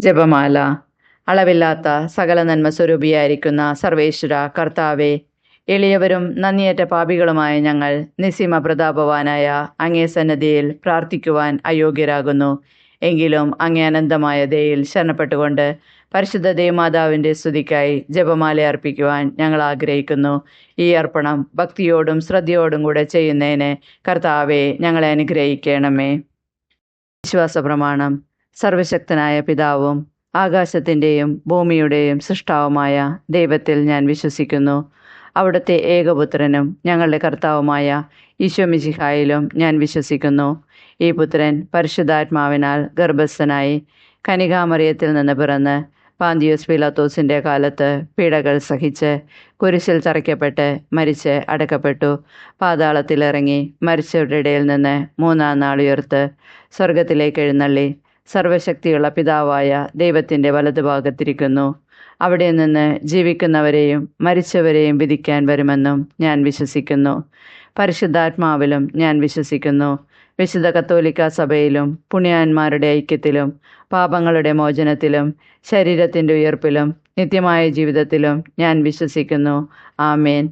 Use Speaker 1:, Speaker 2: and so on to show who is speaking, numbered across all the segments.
Speaker 1: ജപമാല. അളവില്ലാത്ത സകല നന്മ സ്വരൂപിയായിരിക്കുന്ന സർവേശ്വര കർത്താവെ, എളിയവരും നന്ദിയേറ്റ പാപികളുമായ ഞങ്ങൾ നിസ്സീമ പ്രതാപവാനായ അങ്ങേ സന്നദ്ധിയിൽ പ്രാർത്ഥിക്കുവാൻ അയോഗ്യരാകുന്നു. എങ്കിലും അങ്ങേ അനന്തമായ ദയയിൽ ശരണപ്പെട്ടുകൊണ്ട് പരിശുദ്ധ ദേവമാതാവിൻ്റെ സ്തുതിക്കായി ജപമാല അർപ്പിക്കുവാൻ ഞങ്ങൾ ആഗ്രഹിക്കുന്നു. ഈ അർപ്പണം ഭക്തിയോടും ശ്രദ്ധയോടും കൂടെ ചെയ്യുന്നതിന് കർത്താവെ ഞങ്ങളെ അനുഗ്രഹിക്കണമേ. വിശ്വാസ പ്രമാണം. സർവശക്തനായ പിതാവും ആകാശത്തിൻ്റെയും ഭൂമിയുടെയും സൃഷ്ടാവുമായ ദൈവത്തിൽ ഞാൻ വിശ്വസിക്കുന്നു. അവിടുത്തെ ഏകപുത്രനും ഞങ്ങളുടെ കർത്താവുമായ ഈശോ മിശിഹായിലും ഞാൻ വിശ്വസിക്കുന്നു. ഈ പുത്രൻ പരിശുദ്ധാത്മാവിനാൽ ഗർഭസ്ഥനായി കനികാമറിയത്തിൽ നിന്ന് പിറന്ന് പാന്തിയോസ് പീലാത്തോസിൻ്റെ കാലത്ത് പീഡകൾ സഹിച്ച് കുരിശിൽ തറയ്ക്കപ്പെട്ട് മരിച്ച് അടക്കപ്പെട്ടു. പാതാളത്തിലിറങ്ങി മരിച്ചവരുടെ ഇടയിൽ നിന്ന് മൂന്നാം നാൾ ഉയർത്ത് സ്വർഗത്തിലേക്ക് എഴുന്നള്ളി സർവശക്തിയുള്ള പിതാവായ ദൈവത്തിൻ്റെ വലതുഭാഗത്തിരിക്കുന്നു. അവിടെ നിന്ന് ജീവിക്കുന്നവരെയും മരിച്ചവരെയും വിധിക്കാൻ വരുമെന്നും ഞാൻ വിശ്വസിക്കുന്നു. പരിശുദ്ധാത്മാവിലും ഞാൻ വിശ്വസിക്കുന്നു. വിശുദ്ധ കത്തോലിക്ക സഭയിലും പുണ്യാന്മാരുടെ ഐക്യത്തിലും പാപങ്ങളുടെ മോചനത്തിലും ശരീരത്തിൻ്റെ ഉയർപ്പിലും നിത്യമായ ജീവിതത്തിലും ഞാൻ വിശ്വസിക്കുന്നു. ആമേൻ.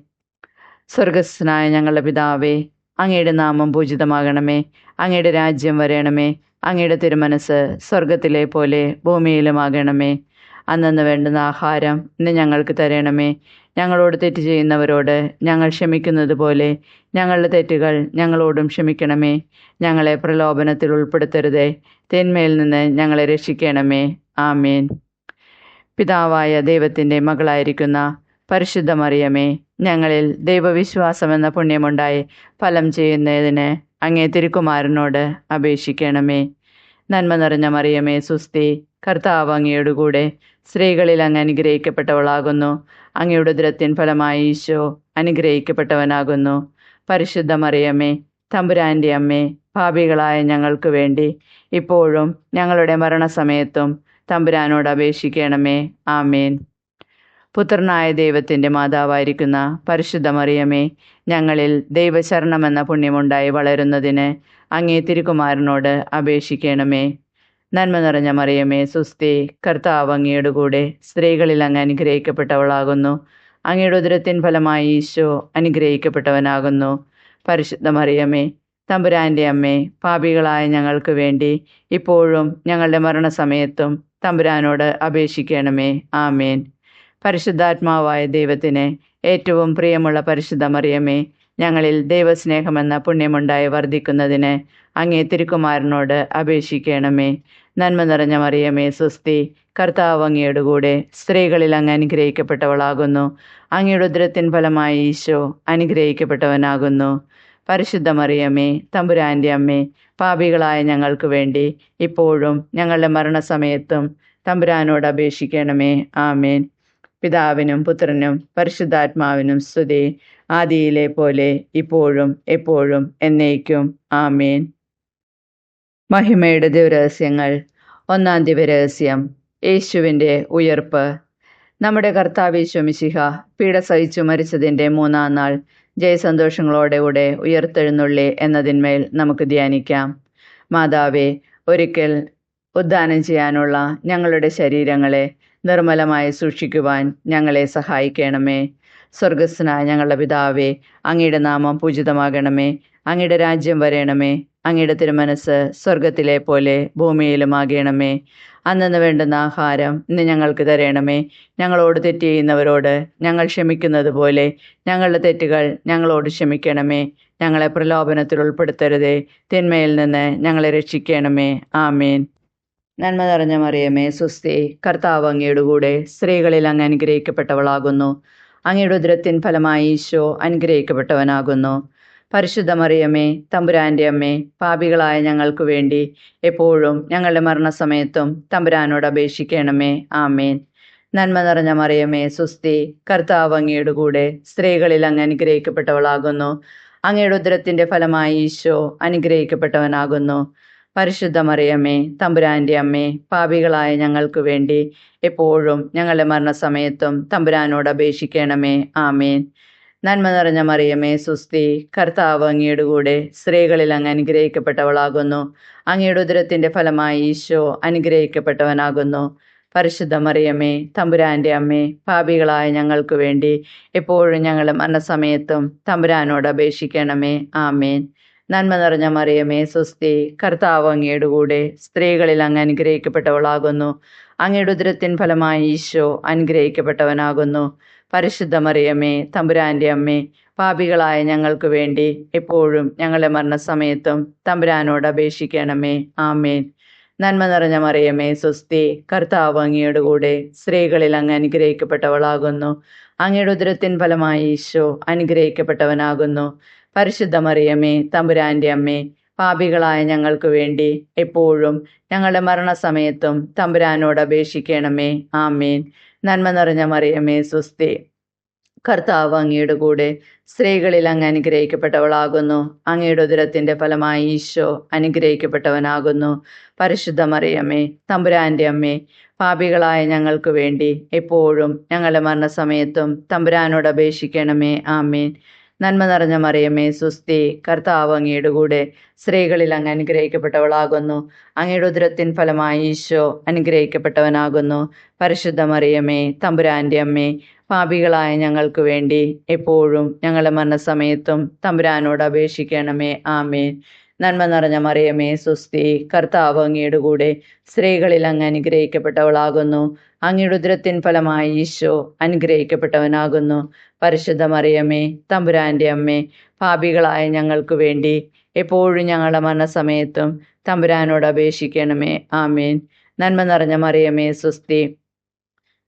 Speaker 1: സ്വർഗസ്ഥനായ ഞങ്ങളുടെ പിതാവേ, അങ്ങയുടെ നാമം പൂജിതമാകണമേ. അങ്ങയുടെ രാജ്യം വരയണമേ. അങ്ങയുടെ തിരുമനസ് സ്വർഗത്തിലെ പോലെ ഭൂമിയിലുമാകണമേ. അന്നന്ന് വേണ്ടുന്ന ആഹാരം ഇന്ന് ഞങ്ങൾക്ക് തരണമേ. ഞങ്ങളോട് തെറ്റ് ചെയ്യുന്നവരോട് ഞങ്ങൾ ക്ഷമിക്കുന്നത് പോലെ ഞങ്ങളുടെ തെറ്റുകൾ ഞങ്ങളോടും ക്ഷമിക്കണമേ. ഞങ്ങളെ പ്രലോഭനത്തിൽ ഉൾപ്പെടുത്തരുതേ, തിന്മയിൽ നിന്ന് ഞങ്ങളെ രക്ഷിക്കണമേ. ആമേൻ. പിതാവായ ദൈവത്തിൻ്റെ മകളായിരിക്കുന്ന പരിശുദ്ധ മറിയമേ, ഞങ്ങളിൽ ദൈവവിശ്വാസമെന്ന പുണ്യമുണ്ടായി ഫലം ചെയ്യുന്നതിന് അങ്ങേ തിരുക്കുമാരനോട് അപേക്ഷിക്കണമേ. നന്മ നിറഞ്ഞ മറിയമേ സുസ്തി, കർത്താവ് അങ്ങയോടുകൂടെ സ്ത്രീകളിൽ അങ്ങ് അനുഗ്രഹിക്കപ്പെട്ടവളാകുന്നു. അങ്ങയുടെ ഉദരത്തിൻ ഫലമായി ഈശോ അനുഗ്രഹിക്കപ്പെട്ടവനാകുന്നു. പരിശുദ്ധ മറിയമേ, തമ്പുരാൻ്റെ അമ്മേ, പാപികളായ ഞങ്ങൾക്ക് വേണ്ടി ഇപ്പോഴും ഞങ്ങളുടെ മരണസമയത്തും തമ്പുരാനോട് അപേക്ഷിക്കണമേ. ആമേൻ. പുത്രനായ ദൈവത്തിൻ്റെ മാതാവായിരിക്കുന്ന പരിശുദ്ധ മറിയമേ, ഞങ്ങളിൽ ദൈവശരണമെന്ന പുണ്യമുണ്ടായി വളരുന്നതിന് അങ്ങേ തിരുക്കുമാരനോട് അപേക്ഷിക്കണമേ. നന്മ നിറഞ്ഞ മറിയമേ സുസ്തി, കർത്താവ് അങ്ങയുടെ കൂടെ സ്ത്രീകളിൽ അങ്ങ് അനുഗ്രഹിക്കപ്പെട്ടവളാകുന്നു. അങ്ങയുടെ ഉദരത്തിൻ ഫലമായി ഈശോ അനുഗ്രഹിക്കപ്പെട്ടവനാകുന്നു. പരിശുദ്ധ മറിയമേ, തമ്പുരാൻ്റെ അമ്മേ, പാപികളായ ഞങ്ങൾക്ക് വേണ്ടി ഇപ്പോഴും ഞങ്ങളുടെ മരണസമയത്തും തമ്പുരാനോട് അപേക്ഷിക്കണമേ. ആമേൻ. പരിശുദ്ധാത്മാവായ ദൈവത്തിന് ഏറ്റവും പ്രിയമുള്ള പരിശുദ്ധ മറിയമേ, ഞങ്ങളിൽ ദൈവസ്നേഹമെന്ന പുണ്യമുണ്ടായി വർദ്ധിക്കുന്നതിന് അങ്ങേ തിരുക്കുമാരനോട് അപേക്ഷിക്കണമേ. നന്മ നിറഞ്ഞ മറിയമേ സുസ്തി, കർത്താവ് അങ്ങയുടെ കൂടെ സ്ത്രീകളിൽ അങ്ങ് അനുഗ്രഹിക്കപ്പെട്ടവളാകുന്നു. അങ്ങയുടെ ഉദരത്തിൻ ഫലമായി ഈശോ അനുഗ്രഹിക്കപ്പെട്ടവനാകുന്നു. പരിശുദ്ധ മറിയമേ, തമ്പുരാൻ്റെ അമ്മേ, പാപികളായ ഞങ്ങൾക്ക് വേണ്ടി ഇപ്പോഴും ഞങ്ങളുടെ മരണസമയത്തും തമ്പുരാനോട് അപേക്ഷിക്കണമേ. ആമേൻ. പിതാവിനും പുത്രനും പരിശുദ്ധാത്മാവിനും സ്തുതി, ആദിയിലെ പോലെ ഇപ്പോഴും എപ്പോഴും എന്നേക്കും. ആമേൻ. മഹിമയുടെ ദിവരഹസ്യങ്ങൾ. ഒന്നാം ദിവരഹസ്യം, യേശുവിൻ്റെ ഉയർപ്പ്. നമ്മുടെ കർത്താവ് യേശു മിശിഹ പീഡ സഹിച്ചു മരിച്ചതിൻ്റെ മൂന്നാം നാൾ ജയസന്തോഷങ്ങളോടെ കൂടെ ഉയർത്തെഴുന്നള്ളി എന്നതിന്മേൽ നമുക്ക് ധ്യാനിക്കാം. മാതാവേ, ഒരിക്കൽ ഉദ്ധാനം ചെയ്യാനുള്ള ഞങ്ങളുടെ ശരീരങ്ങളെ നിർമ്മലമായി സൂക്ഷിക്കുവാൻ ഞങ്ങളെ സഹായിക്കണമേ. സ്വർഗസ്ഥനായ ഞങ്ങളുടെ പിതാവേ, അങ്ങയുടെ നാമം പൂജിതമാകണമേ. അങ്ങയുടെ രാജ്യം വരയണമേ. അങ്ങയുടെ തിരുമനസ് സ്വർഗത്തിലെ പോലെ ഭൂമിയിലുമാകണമേ. അന്നന്ന് വേണ്ടുന്ന ആഹാരം ഇന്ന് ഞങ്ങൾക്ക് തരണമേ. ഞങ്ങളോട് തെറ്റ് ചെയ്യുന്നവരോട് ഞങ്ങൾ ക്ഷമിക്കുന്നത് പോലെ ഞങ്ങളുടെ തെറ്റുകൾ ഞങ്ങളോട് ക്ഷമിക്കണമേ. ഞങ്ങളെ പ്രലോഭനത്തിൽ ഉൾപ്പെടുത്തരുതേ, തിന്മയിൽ നിന്ന് ഞങ്ങളെ രക്ഷിക്കണമേ. ആമേൻ. നന്മ നിറഞ്ഞ മറിയമേ സുസ്തി, കർത്താവ് അങ്ങയുടെ കൂടെ സ്ത്രീകളിൽ അങ്ങ് അനുഗ്രഹിക്കപ്പെട്ടവളാകുന്നു. അങ്ങയുടെ ഉദരത്തിൻ ഫലമായി ഈശോ അനുഗ്രഹിക്കപ്പെട്ടവനാകുന്നു. പരിശുദ്ധ മറിയമേ, തമ്പുരാൻ്റെ അമ്മേ, പാപികളായ ഞങ്ങൾക്ക് വേണ്ടി എപ്പോഴും ഞങ്ങളുടെ മരണസമയത്തും തമ്പുരാനോട് അപേക്ഷിക്കണമേ. ആമേൻ. നന്മ നിറഞ്ഞ മറിയമേ സുസ്തി, കർത്താവ് അങ്ങയുടെ കൂടെ സ്ത്രീകളിൽ അങ്ങ് അനുഗ്രഹിക്കപ്പെട്ടവളാകുന്നു. അങ്ങയുടെ ഉദരത്തിൻ്റെ ഫലമായി ഈശോ അനുഗ്രഹിക്കപ്പെട്ടവനാകുന്നു. പരിശുദ്ധ മറിയമേ, തമ്പുരാൻ്റെ അമ്മേ, പാപികളായ ഞങ്ങൾക്ക് വേണ്ടി എപ്പോഴും ഞങ്ങളുടെ മരണസമയത്തും തമ്പുരാനോട് അപേക്ഷിക്കണമേ. ആമേൻ. നന്മ നിറഞ്ഞ മറിയമേ സുസ്തി, കർത്താവ് അങ്ങയുടെ കൂടെ സ്ത്രീകളിൽ അങ്ങ് അനുഗ്രഹിക്കപ്പെട്ടവളാകുന്നു. അങ്ങയുടെ ഉദരത്തിന്റെ ഫലമായി ഈശോ അനുഗ്രഹിക്കപ്പെട്ടവനാകുന്നു. പരിശുദ്ധ മറിയമേ തമ്പുരാന്റെ അമ്മേ, പാപികളായ ഞങ്ങൾക്ക് വേണ്ടി എപ്പോഴും ഞങ്ങളുടെ മരണസമയത്തും തമ്പുരാനോട് അപേക്ഷിക്കണമേ. ആമേൻ. നന്മ നിറഞ്ഞ മറിയമേ സുസ്തി, കർത്താവ് അങ്ങയുടെ കൂടെ സ്ത്രീകളിൽ അങ്ങ് അനുഗ്രഹിക്കപ്പെട്ടവളാകുന്നു. അങ്ങയുടെ ഉദരത്തിൻ ഫലമായി ഈശോ അനുഗ്രഹിക്കപ്പെട്ടവനാകുന്നു. പരിശുദ്ധ മറിയമേ തമ്പുരാന്റെ അമ്മേ, പാപികളായ ഞങ്ങൾക്ക് വേണ്ടി എപ്പോഴും ഞങ്ങളുടെ മരണസമയത്തും തമ്പുരാനോട് അപേക്ഷിക്കണമേ. ആമേൻ. നന്മ നിറഞ്ഞ മറിയമേ സുസ്തി, കർത്താവ് അങ്ങയുടെ കൂടെ സ്ത്രീകളിൽ അങ്ങ് അനുഗ്രഹിക്കപ്പെട്ടവളാകുന്നു. അങ്ങയുടെ ഉദരത്തിൻ ഫലമായി ഈശോ അനുഗ്രഹിക്കപ്പെട്ടവനാകുന്നു. പരിശുദ്ധ മറിയമേ തമ്പുരാന്റെ അമ്മേ, പാപികളായ ഞങ്ങൾക്ക് വേണ്ടി എപ്പോഴും ഞങ്ങളുടെ മരണസമയത്തും തമ്പുരാനോട് അപേക്ഷിക്കണമേ. ആമേൻ. നന്മ നിറഞ്ഞ മറിയമേ സുസ്തി, കർത്താവ് അങ്ങയുടെ കൂടെ സ്ത്രീകളിൽ അങ്ങ് അനുഗ്രഹിക്കപ്പെട്ടവളാകുന്നു. അങ്ങയുടെ ഉദരത്തിന്റെ ഫലമായി ഈശോ അനുഗ്രഹിക്കപ്പെട്ടവനാകുന്നു. പരിശുദ്ധ മറിയമേ തമ്പുരാന്റെ അമ്മേ, പാപികളായ ഞങ്ങൾക്ക് വേണ്ടി എപ്പോഴും ഞങ്ങളുടെ മരണസമയത്തും തമ്പുരാനോട് അപേക്ഷിക്കണമേ. ആമേൻ. നന്മ നിറഞ്ഞ മറിയമേ സുസ്തി, കർത്താവ് അങ്ങയുടെ കൂടെ സ്ത്രീകളിൽ അങ്ങ് അനുഗ്രഹിക്കപ്പെട്ടവളാകുന്നു. അങ്ങയുടെ ഉദരത്തിൻ ഫലമായി ഈശോ അനുഗ്രഹിക്കപ്പെട്ടവനാകുന്നു. പരിശുദ്ധ മറിയമേ തമ്പുരാന്റെ അമ്മേ, പാപികളായ ഞങ്ങൾക്ക് വേണ്ടി എപ്പോഴും ഞങ്ങളുടെ മരണസമയത്തും തമ്പുരാനോട് അപേക്ഷിക്കണമേ. ആമേൻ. നന്മ നിറഞ്ഞ മറിയമേ സുസ്തി, കർത്താവ് അങ്ങയുടെ കൂടെ സ്ത്രീകളിൽ അങ്ങ് അനുഗ്രഹിക്കപ്പെട്ടവളാകുന്നു. അങ്ങയുടെ ഉദരത്തിൻ ഫലമായി ഈശോ അനുഗ്രഹിക്കപ്പെട്ടവനാകുന്നു. പരിശുദ്ധ മറിയമേ തമ്പുരാന്റെ അമ്മേ, പാപികളായ ഞങ്ങൾക്ക് വേണ്ടി എപ്പോഴും ഞങ്ങളുടെ മരണസമയത്തും തമ്പുരാനോട് അപേക്ഷിക്കണമേ. ആമേൻ. നന്മ നിറഞ്ഞ മറിയമേ സുസ്തി,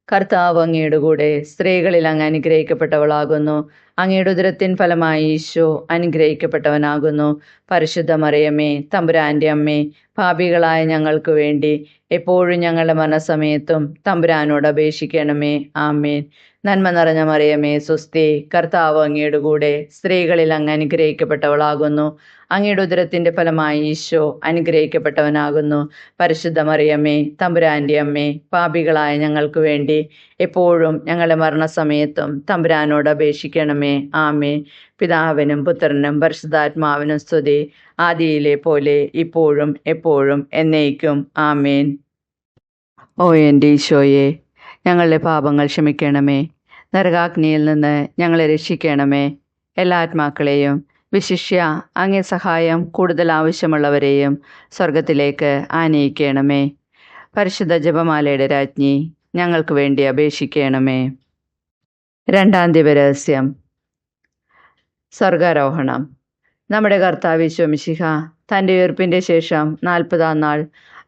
Speaker 1: കർത്താവ് അങ്ങയുടെ കൂടെ സ്ത്രീകളിൽ അങ്ങ് അനുഗ്രഹിക്കപ്പെട്ടവളാകുന്നു. അങ്ങയുടെ ഉദരത്തിൻ ഫലമായി ഈശോ അനുഗ്രഹിക്കപ്പെട്ടവനാകുന്നു. പരിശുദ്ധ മറിയമേ തമ്പുരാന്റെ അമ്മേ, പാപികളായ ഞങ്ങൾക്ക് വേണ്ടി എപ്പോഴും ഞങ്ങളുടെ മരണസമയത്തും തമ്പുരാനോട് അപേക്ഷിക്കണമേ. ആമേൻ. നന്മ നിറഞ്ഞ മറിയമേ സുസ്തി, കർത്താവ് അങ്ങയുടെ കൂടെ സ്ത്രീകളിൽ അങ്ങ് അനുഗ്രഹിക്കപ്പെട്ടവളാകുന്നു. അങ്ങയുടെ ഉദരത്തിന്റെ ഫലമായി ഈശോ അനുഗ്രഹിക്കപ്പെട്ടവനാകുന്നു. പരിശുദ്ധ മറിയമേ തമ്പുരാന്റെ അമ്മേ, പാപികളായ ഞങ്ങൾക്ക് വേണ്ടി എപ്പോഴും ഞങ്ങളുടെ മരണസമയത്തും തമ്പുരാനോട് അപേക്ഷിക്കണമേ. ആമേൻ. പിതാവിനും പുത്രനും പരിശുദ്ധാത്മാവിനും സ്തുതി, ആദിയിലെ പോലെ ഇപ്പോഴും എപ്പോഴും എന്നേക്കും. ആമേൻ. ഓ എൻ്റെ ഈശോയെ, ഞങ്ങളുടെ പാപങ്ങൾ ക്ഷമിക്കണമേ. നരകാഗ്നിയിൽ നിന്ന് ഞങ്ങളെ രക്ഷിക്കണമേ. എല്ലാ ആത്മാക്കളെയും, വിശിഷ്യ അങ്ങേ സഹായം കൂടുതൽ ആവശ്യമുള്ളവരെയും സ്വർഗത്തിലേക്ക് ആനയിക്കണമേ. പരിശുദ്ധ ജപമാലയുടെ രാജ്ഞി, ഞങ്ങൾക്ക് വേണ്ടി അപേക്ഷിക്കണമേ. രണ്ടാം ദിവരഹസ്യം, സ്വർഗാരോഹണം. നമ്മുടെ കർത്താവ് യേശു മിശിഹ തൻ്റെ ഉയർപ്പിൻ്റെ ശേഷം 40-ാം നാൾ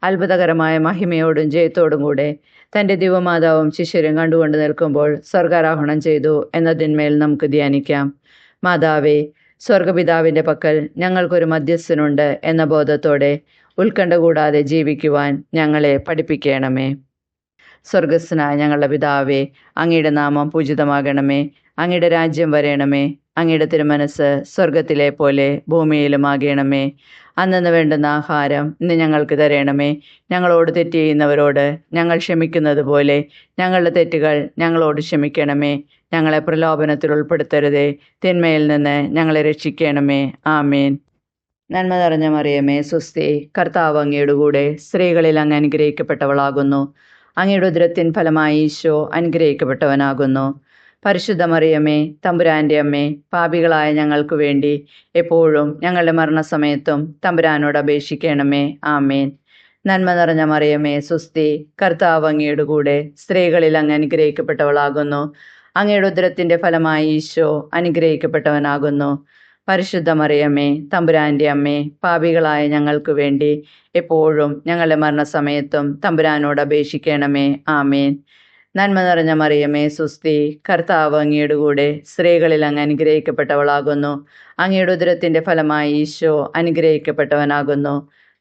Speaker 1: അത്ഭുതകരമായ മഹിമയോടും ജയത്തോടും കൂടെ തൻ്റെ ദിവമാതാവും ശിഷ്യരും കണ്ടുകൊണ്ട് നിൽക്കുമ്പോൾ സ്വർഗാരോഹണം ചെയ്തു എന്നതിന്മേൽ നമുക്ക് ധ്യാനിക്കാം. മാതാവേ, സ്വർഗപിതാവിൻ്റെ പക്കൽ ഞങ്ങൾക്കൊരു മധ്യസ്ഥനുണ്ട് എന്ന ബോധത്തോടെ ഉത്കണ്ഠ കൂടാതെ ജീവിക്കുവാൻ ഞങ്ങളെ പഠിപ്പിക്കണമേ. സ്വർഗസ്ഥനായ ഞങ്ങളുടെ പിതാവേ, അങ്ങയുടെ നാമം പൂജിതമാകണമേ. അങ്ങയുടെ രാജ്യം വരേണമേ. അങ്ങയുടെ തിരുമനസ് സ്വർഗത്തിലെ പോലെ ഭൂമിയിലുമാകണമേ. അന്നന്ന് വേണ്ടുന്ന ആഹാരം ഇന്ന് ഞങ്ങൾക്ക് തരണമേ. ഞങ്ങളോട് തെറ്റ് ചെയ്യുന്നവരോട് ഞങ്ങൾ ക്ഷമിക്കുന്നത് പോലെ ഞങ്ങളുടെ തെറ്റുകൾ ഞങ്ങളോട് ക്ഷമിക്കണമേ. ഞങ്ങളെ പ്രലോഭനത്തിൽ ഉൾപ്പെടുത്തരുതേ, തിന്മയിൽ നിന്ന് ഞങ്ങളെ രക്ഷിക്കണമേ. ആമേൻ. നന്മ നിറഞ്ഞ മറിയമേ സുസ്തി, കർത്താവ് അങ്ങയുടെ കൂടെ സ്ത്രീകളിൽ അങ്ങ് അനുഗ്രഹിക്കപ്പെട്ടവളാകുന്നു. അങ്ങയുടെ ഉദരത്തിൻ ഫലമായി ഈശോ അനുഗ്രഹിക്കപ്പെട്ടവനാകുന്നു. പരിശുദ്ധ മറിയമേ തമ്പുരാന്റെ അമ്മേ, പാപികളായ ഞങ്ങൾക്ക് വേണ്ടി എപ്പോഴും ഞങ്ങളുടെ മരണസമയത്തും തമ്പുരാനോട് അപേക്ഷിക്കണമേ. ആമേൻ. നന്മ നിറഞ്ഞ മറിയമേ സുസ്തി, കർത്താവ് അങ്ങയുടെ കൂടെ സ്ത്രീകളിൽ അങ്ങ് അനുഗ്രഹിക്കപ്പെട്ടവളാകുന്നു. അങ്ങയുടെ ഉദരത്തിന്റെ ഫലമായി ഈശോ അനുഗ്രഹിക്കപ്പെട്ടവനാകുന്നു. പരിശുദ്ധ മറിയമേ തമ്പുരാന്റെ അമ്മേ, പാപികളായ ഞങ്ങൾക്ക് വേണ്ടി എപ്പോഴും ഞങ്ങളുടെ മരണസമയത്തും തമ്പുരാനോട് അപേക്ഷിക്കണമേ. ആമേൻ. നന്മ നിറഞ്ഞ മറിയമേ സുസ്തി, കർത്താവ് അങ്ങയുടെ കൂടെ സ്ത്രീകളിൽ അങ്ങ് അനുഗ്രഹിക്കപ്പെട്ടവളാകുന്നു. അങ്ങയുടെ ഉദരത്തിന്റെ ഫലമായി ഈശോ അനുഗ്രഹിക്കപ്പെട്ടവനാകുന്നു.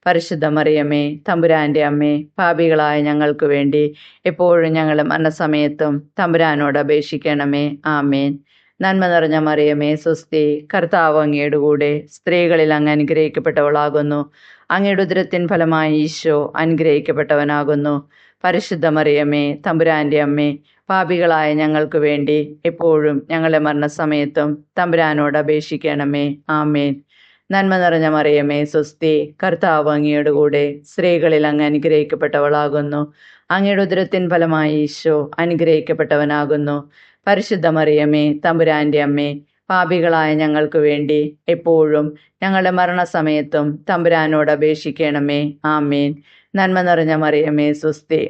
Speaker 1: പരിശുദ്ധ മറിയമേ തമ്പുരാന്റെ അമ്മേ, പാപികളായ ഞങ്ങൾക്ക് വേണ്ടി എപ്പോഴും ഞങ്ങളുടെ മരണസമയത്തും തമ്പുരാനോട് അപേക്ഷിക്കണമേ. ആമേൻ. നന്മ നിറഞ്ഞ മറിയമേ സുസ്തി, കർത്താവ് അങ്ങയുടെ കൂടെ സ്ത്രീകളിൽ അങ്ങ് അനുഗ്രഹിക്കപ്പെട്ടവളാകുന്നു. അങ്ങയുടെ ഉദരത്തിൻ ഫലമായി ഈശോ അനുഗ്രഹിക്കപ്പെട്ടവനാകുന്നു. പരിശുദ്ധ മറിയമേ തമ്പുരാന്റെ അമ്മേ, പാപികളായ ഞങ്ങൾക്ക് വേണ്ടി എപ്പോഴും ഞങ്ങളുടെ മരണസമയത്തും തമ്പുരാനോട് അപേക്ഷിക്കണമേ. ആമേൻ. നന്മ നിറഞ്ഞ മറിയമേ, സ്വസ്തി, കർത്താവ് അങ്ങയുടെ കൂടെ സ്ത്രീകളിൽ അങ്ങ് അനുഗ്രഹിക്കപ്പെട്ടവളാകുന്നു. അങ്ങയുടെ ഉദരത്തിൻ ഫലമായി ഈശോ അനുഗ്രഹിക്കപ്പെട്ടവനാകുന്നു. പരിശുദ്ധ മറിയമേ, തമ്പുരാന്റെ അമ്മേ, പാപികളായ ഞങ്ങൾക്ക് വേണ്ടി എപ്പോഴും ഞങ്ങളുടെ മരണസമയത്തും തമ്പുരാനോട് അപേക്ഷിക്കണമേ. ആമേൻ. നന്മ നിറഞ്ഞ മറിയമേ, സ്വസ്തി,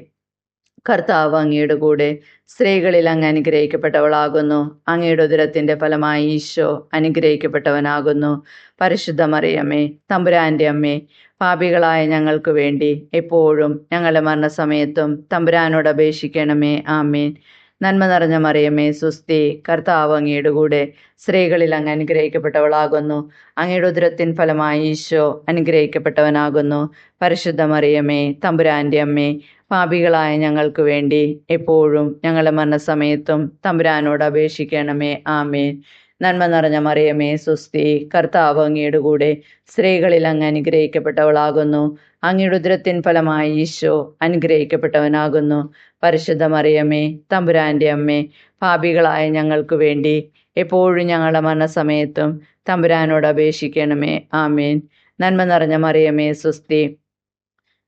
Speaker 1: കർത്താവ് അങ്ങയുടെ കൂടെ സ്ത്രീകളിൽ അങ്ങ് അനുഗ്രഹിക്കപ്പെട്ടവളാകുന്നു. അങ്ങയുടെ ഉദരത്തിന്റെ ഫലമായി ഈശോ അനുഗ്രഹിക്കപ്പെട്ടവനാകുന്നു. പരിശുദ്ധ മറിയമേ, തമ്പുരാന്റെ അമ്മേ, പാപികളായ ഞങ്ങൾക്ക് വേണ്ടി എപ്പോഴും ഞങ്ങളുടെ മരണസമയത്തും തമ്പുരാനോട് അപേക്ഷിക്കണമേ. ആമേൻ. നന്മ നിറഞ്ഞ മറിയമേ, സ്വസ്തി, കർത്താവ് അങ്ങയുടെ കൂടെ സ്ത്രീകളിൽ അങ്ങ് അനുഗ്രഹിക്കപ്പെട്ടവളാകുന്നു. അങ്ങയുടെ ഉദരത്തിൻ ഫലമായി ഈശോ അനുഗ്രഹിക്കപ്പെട്ടവനാകുന്നു. പരിശുദ്ധ മറിയമേ, തമ്പുരാന്റെ അമ്മേ, പാപികളായ ഞങ്ങൾക്ക് വേണ്ടി എപ്പോഴും ഞങ്ങളുടെ മരണസമയത്തും തമ്പുരാനോട് അപേക്ഷിക്കണമേ. ആമേൻ. നന്മ നിറഞ്ഞ മറിയമേ, സ്വസ്തി, കർത്താവ് അങ്ങയുടെ കൂടെ സ്ത്രീകളിൽ അങ്ങ് അനുഗ്രഹിക്കപ്പെട്ടവളാകുന്നു. അങ്ങയുടെ ഉദരത്തിൻ ഫലമായി ഈശോ അനുഗ്രഹിക്കപ്പെട്ടവനാകുന്നു. പരിശുദ്ധ മറിയമേ, തമ്പുരാന്റെ അമ്മേ, പാപികളായ ഞങ്ങൾക്ക് വേണ്ടി എപ്പോഴും ഞങ്ങളുടെ മരണസമയത്തും തമ്പുരാനോട് അപേക്ഷിക്കണമേ. ആമേൻ. നന്മ നിറഞ്ഞ മറിയമേ, സ്വസ്തി,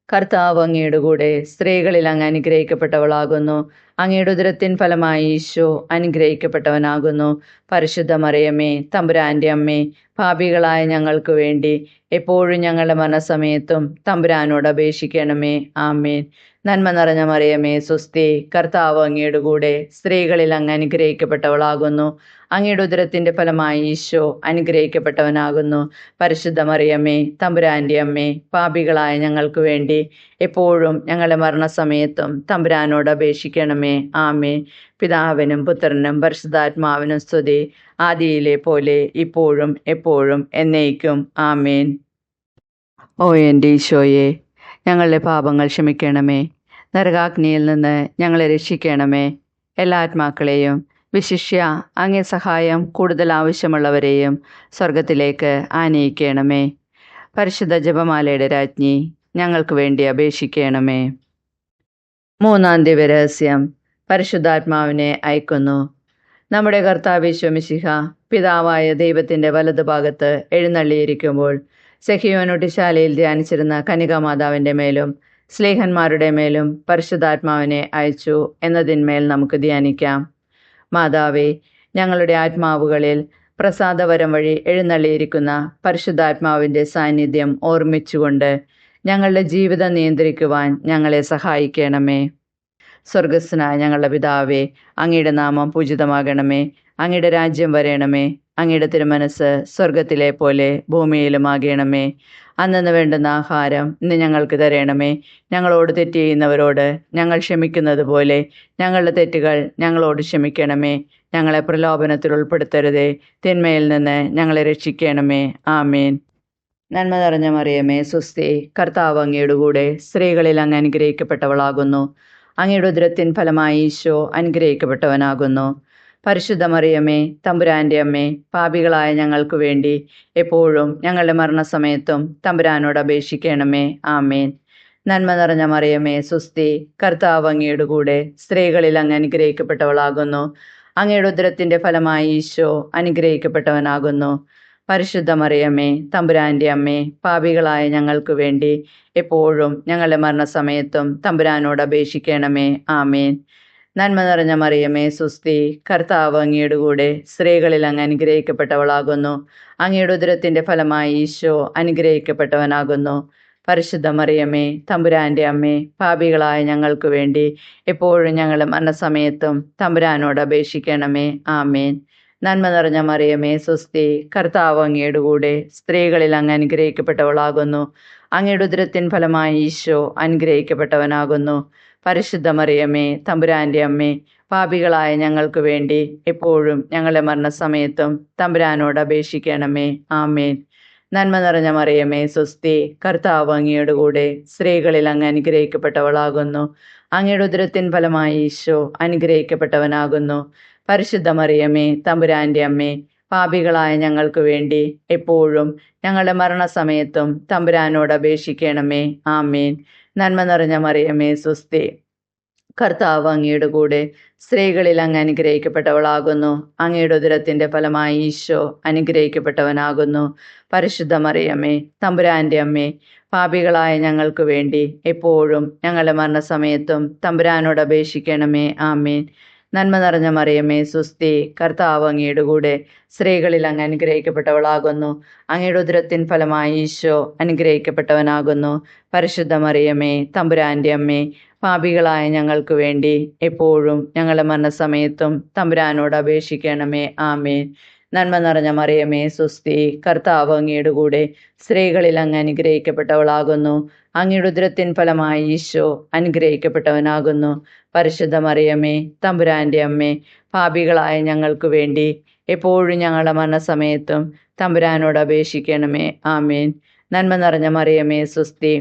Speaker 1: കർത്താവ് അങ്ങയുടെ കൂടെ സ്ത്രീകളിൽ അങ്ങ് അനുഗ്രഹിക്കപ്പെട്ടവളാകുന്നു. അങ്ങയുടെ ഉദരത്തിൻ ഫലമായി ഈശോ അനുഗ്രഹിക്കപ്പെട്ടവനാകുന്നു. പരിശുദ്ധ മറിയമേ, തമ്പുരാന്റെ അമ്മേ, പാപികളായ ഞങ്ങൾക്ക് വേണ്ടി എപ്പോഴും ഞങ്ങളുടെ മരണസമയത്തും തമ്പുരാനോട് അപേക്ഷിക്കണമേ. ആമേൻ. നന്മ നിറഞ്ഞ മറിയമേ, സ്വസ്തി, കർത്താവ് അങ്ങയുടെ കൂടെ സ്ത്രീകളിൽ അങ്ങ് അനുഗ്രഹിക്കപ്പെട്ടവളാകുന്നു. അങ്ങയുടെ ഉദരത്തിന്റെ ഫലമായി ഈശോ അനുഗ്രഹിക്കപ്പെട്ടവനാകുന്നു. പരിശുദ്ധ മറിയമേ, തമ്പുരാന്റെ അമ്മേ, പാപികളായ ഞങ്ങൾക്ക് വേണ്ടി എപ്പോഴും ഞങ്ങളുടെ മരണസമയത്തും തമ്പുരാനോട് അപേക്ഷിക്കണമേ. ആമേൻ. പിതാവിനും പുത്രനും പരിശുദ്ധാത്മാവിനും സ്തുതി, ആദിയിലെ പോലെ ഇപ്പോഴും എപ്പോഴും എന്നേക്കും. ആമേൻ. ഓ എൻ്റെ ഈശോയെ, ഞങ്ങളുടെ പാപങ്ങൾ ക്ഷമിക്കണമേ. നരകാഗ്നിയിൽ നിന്ന് ഞങ്ങളെ രക്ഷിക്കണമേ. എല്ലാ ആത്മാക്കളെയും, വിശിഷ്യ അങ്ങേ സഹായം കൂടുതൽ ആവശ്യമുള്ളവരെയും സ്വർഗത്തിലേക്ക് ആനയിക്കണമേ. പരിശുദ്ധ ജപമാലയുടെ രാജ്ഞി, ഞങ്ങൾക്ക് വേണ്ടി അപേക്ഷിക്കണമേ. മൂന്നാം ദിവ്യരഹസ്യം, പരിശുദ്ധാത്മാവിനെ അയക്കുന്നു. നമ്മുടെ കർത്താവ് യേശു മിശിഹ പിതാവായ ദൈവത്തിൻ്റെ വലതുഭാഗത്ത് എഴുന്നള്ളിയിരിക്കുമ്പോൾ സെഹിയോനൊട്ടിശാലയിൽ ധ്യാനിച്ചിരുന്ന കന്യകാമാതാവിൻ്റെ മേലും സ്ലേഹന്മാരുടെ മേലും പരിശുദ്ധാത്മാവിനെ അയച്ചു എന്നതിന്മേൽ നമുക്ക് ധ്യാനിക്കാം. മാതാവേ, ഞങ്ങളുടെ ആത്മാവുകളിൽ പ്രസാദവരം വഴി എഴുന്നള്ളിയിരിക്കുന്ന പരിശുദ്ധാത്മാവിൻ്റെ സാന്നിധ്യം ഓർമ്മിച്ചുകൊണ്ട് ഞങ്ങളുടെ ജീവിതം നിയന്ത്രിക്കുവാൻ ഞങ്ങളെ സഹായിക്കണമേ. സ്വർഗസ്ഥനായ ഞങ്ങളുടെ പിതാവേ, അങ്ങയുടെ നാമം പൂജിതമാകണമേ. അങ്ങയുടെ രാജ്യം വരേണമേ. അങ്ങയുടെ തിരുമനസ് സ്വർഗത്തിലെ പോലെ ഭൂമിയിലുമാകണമേ. അന്നന്ന് വേണ്ടുന്ന ആഹാരം ഇന്ന് ഞങ്ങൾക്ക് തരണമേ. ഞങ്ങളോട് തെറ്റ് ചെയ്യുന്നവരോട് ഞങ്ങൾ ക്ഷമിക്കുന്നത് പോലെ ഞങ്ങളുടെ തെറ്റുകൾ ഞങ്ങളോട് ക്ഷമിക്കണമേ. ഞങ്ങളെ പ്രലോഭനത്തിൽ ഉൾപ്പെടുത്തരുതേ, തിന്മയിൽ നിന്ന് ഞങ്ങളെ രക്ഷിക്കണമേ. ആമേൻ. നന്മ നിറഞ്ഞ മറിയമേ, സ്വസ്തി, കർത്താവ് അങ്ങയുടെ കൂടെ സ്ത്രീകളിൽ അങ്ങ് അനുഗ്രഹിക്കപ്പെട്ടവളാകുന്നു. അങ്ങയുടെ ഉദരത്തിൻ ഫലമായി ഈശോ അനുഗ്രഹിക്കപ്പെട്ടവനാകുന്നു. പരിശുദ്ധ മറിയമേ, തമ്പുരാന്റെ അമ്മേ, പാപികളായ ഞങ്ങൾക്ക് വേണ്ടി എപ്പോഴും ഞങ്ങളുടെ മരണസമയത്തും തമ്പുരാനോട് അപേക്ഷിക്കണമേ. ആമേൻ. നന്മ നിറഞ്ഞ മറിയമേ, സ്വസ്തി, കർത്താവ് അങ്ങയുടെ കൂടെ സ്ത്രീകളിൽ അങ്ങ് അനുഗ്രഹിക്കപ്പെട്ടവളാകുന്നു. അങ്ങയുടെ ഉദരത്തിന്റെ ഫലമായി ഈശോ അനുഗ്രഹിക്കപ്പെട്ടവനാകുന്നു. പരിശുദ്ധ മറിയമേ, തമ്പുരാന്റെ അമ്മേ, പാപികളായ ഞങ്ങൾക്ക് വേണ്ടി എപ്പോഴും ഞങ്ങളുടെ മരണസമയത്തും തമ്പുരാനോട് അപേക്ഷിക്കണമേ. ആമേൻ. നന്മ നിറഞ്ഞ മറിയമേ, സ്വസ്തി, കർത്താവ് അങ്ങയുടെ കൂടെ സ്ത്രീകളിൽ അങ്ങ് അനുഗ്രഹിക്കപ്പെട്ടവളാകുന്നു. അങ്ങയുടെ ഉദരത്തിന്റെ ഫലമായി ഈശോ അനുഗ്രഹിക്കപ്പെട്ടവനാകുന്നു. പരിശുദ്ധ മറിയമേ, തമ്പുരാന്റെ അമ്മേ, പാപികളായ ഞങ്ങൾക്ക് വേണ്ടി എപ്പോഴും ഞങ്ങളുടെ മരണസമയത്തും തമ്പുരാനോട് അപേക്ഷിക്കണമേ. ആമേൻ. നന്മ നിറഞ്ഞ മറിയമേ, സ്വസ്തി, കർത്താവ് അങ്ങയുടെ കൂടെ സ്ത്രീകളിൽ അങ്ങ് അനുഗ്രഹിക്കപ്പെട്ടവളാകുന്നു. അങ്ങയുടെ ഉദരത്തിൻ ഫലമായി ഈശോ അനുഗ്രഹിക്കപ്പെട്ടവനാകുന്നു. പരിശുദ്ധ മറിയമേ, തമ്പുരാന്റെ അമ്മേ, പാപികളായ ഞങ്ങൾക്ക് വേണ്ടി എപ്പോഴും ഞങ്ങളുടെ മരണസമയത്തും തമ്പുരാനോട് അപേക്ഷിക്കണമേ. ആമേൻ. നന്മ നിറഞ്ഞ മറിയമേ, സ്വസ്തി, കർത്താവ് അങ്ങയുടെ കൂടെ സ്ത്രീകളിൽ അങ്ങ് അനുഗ്രഹിക്കപ്പെട്ടവളാകുന്നു. അങ്ങയുടെ ഉദരത്തിൻ ഫലമായി ഈശോ അനുഗ്രഹിക്കപ്പെട്ടവനാകുന്നു. പരിശുദ്ധ മറിയമേ, തമ്പുരാന്റെ അമ്മേ, പാപികളായ ഞങ്ങൾക്ക് വേണ്ടി എപ്പോഴും ഞങ്ങളുടെ മരണസമയത്തും തമ്പുരാനോട് അപേക്ഷിക്കണമേ. ആമേൻ. നന്മ നിറഞ്ഞ മറിയമേ, സ്വസ്തി, കർത്താവ് അങ്ങയുടെ കൂടെ സ്ത്രീകളിൽ അങ്ങ് അനുഗ്രഹിക്കപ്പെട്ടവളാകുന്നു. അങ്ങയുടെ ഉദരത്തിന്റെ ഫലമായി ഈശോ അനുഗ്രഹിക്കപ്പെട്ടവനാകുന്നു. പരിശുദ്ധ മറിയമ്മേ, തമ്പുരാന്റെ അമ്മേ, പാപികളായ ഞങ്ങൾക്ക് വേണ്ടി എപ്പോഴും ഞങ്ങളുടെ മരണസമയത്തും തമ്പുരാനോട് അപേക്ഷിക്കണമേ. ആമേൻ. നന്മ നിറഞ്ഞ മറിയമ്മേ, സുസ്തി, കർത്താവ് അങ്ങയുടെ കൂടെ സ്ത്രീകളിൽ അങ്ങ് അനുഗ്രഹിക്കപ്പെട്ടവളാകുന്നു. അങ്ങയുടെ ഉദരത്തിൻ ഫലമായി ഈശോ അനുഗ്രഹിക്കപ്പെട്ടവനാകുന്നു. പരിശുദ്ധ മറിയമ്മേ, തമ്പുരാന്റെ അമ്മേ, പാപികളായ ഞങ്ങൾക്ക് വേണ്ടി എപ്പോഴും ഞങ്ങളുടെ മരണസമയത്തും തമ്പുരാനോട് അപേക്ഷിക്കണമേ. ആമേൻ. നന്മ നിറഞ്ഞ മറിയമേ, സുസ്തി, കർത്താവ് അങ്ങയുടെ കൂടെ സ്ത്രീകളിൽ അങ്ങ് അനുഗ്രഹിക്കപ്പെട്ടവളാകുന്നു. അങ്ങയുടെ ഉദരത്തിൻ ഫലമായി ഈശോ അനുഗ്രഹിക്കപ്പെട്ടവനാകുന്നു. പരിശുദ്ധ മറിയമ്മേ, തമ്പുരാന്റെ അമ്മേ, പാപികളായ ഞങ്ങൾക്ക് വേണ്ടി എപ്പോഴും ഞങ്ങളുടെ മരണസമയത്തും തമ്പുരാനോട് അപേക്ഷിക്കണമേ. ആമേൻ. നന്മ നിറഞ്ഞ മറിയമേ, സുസ്തി,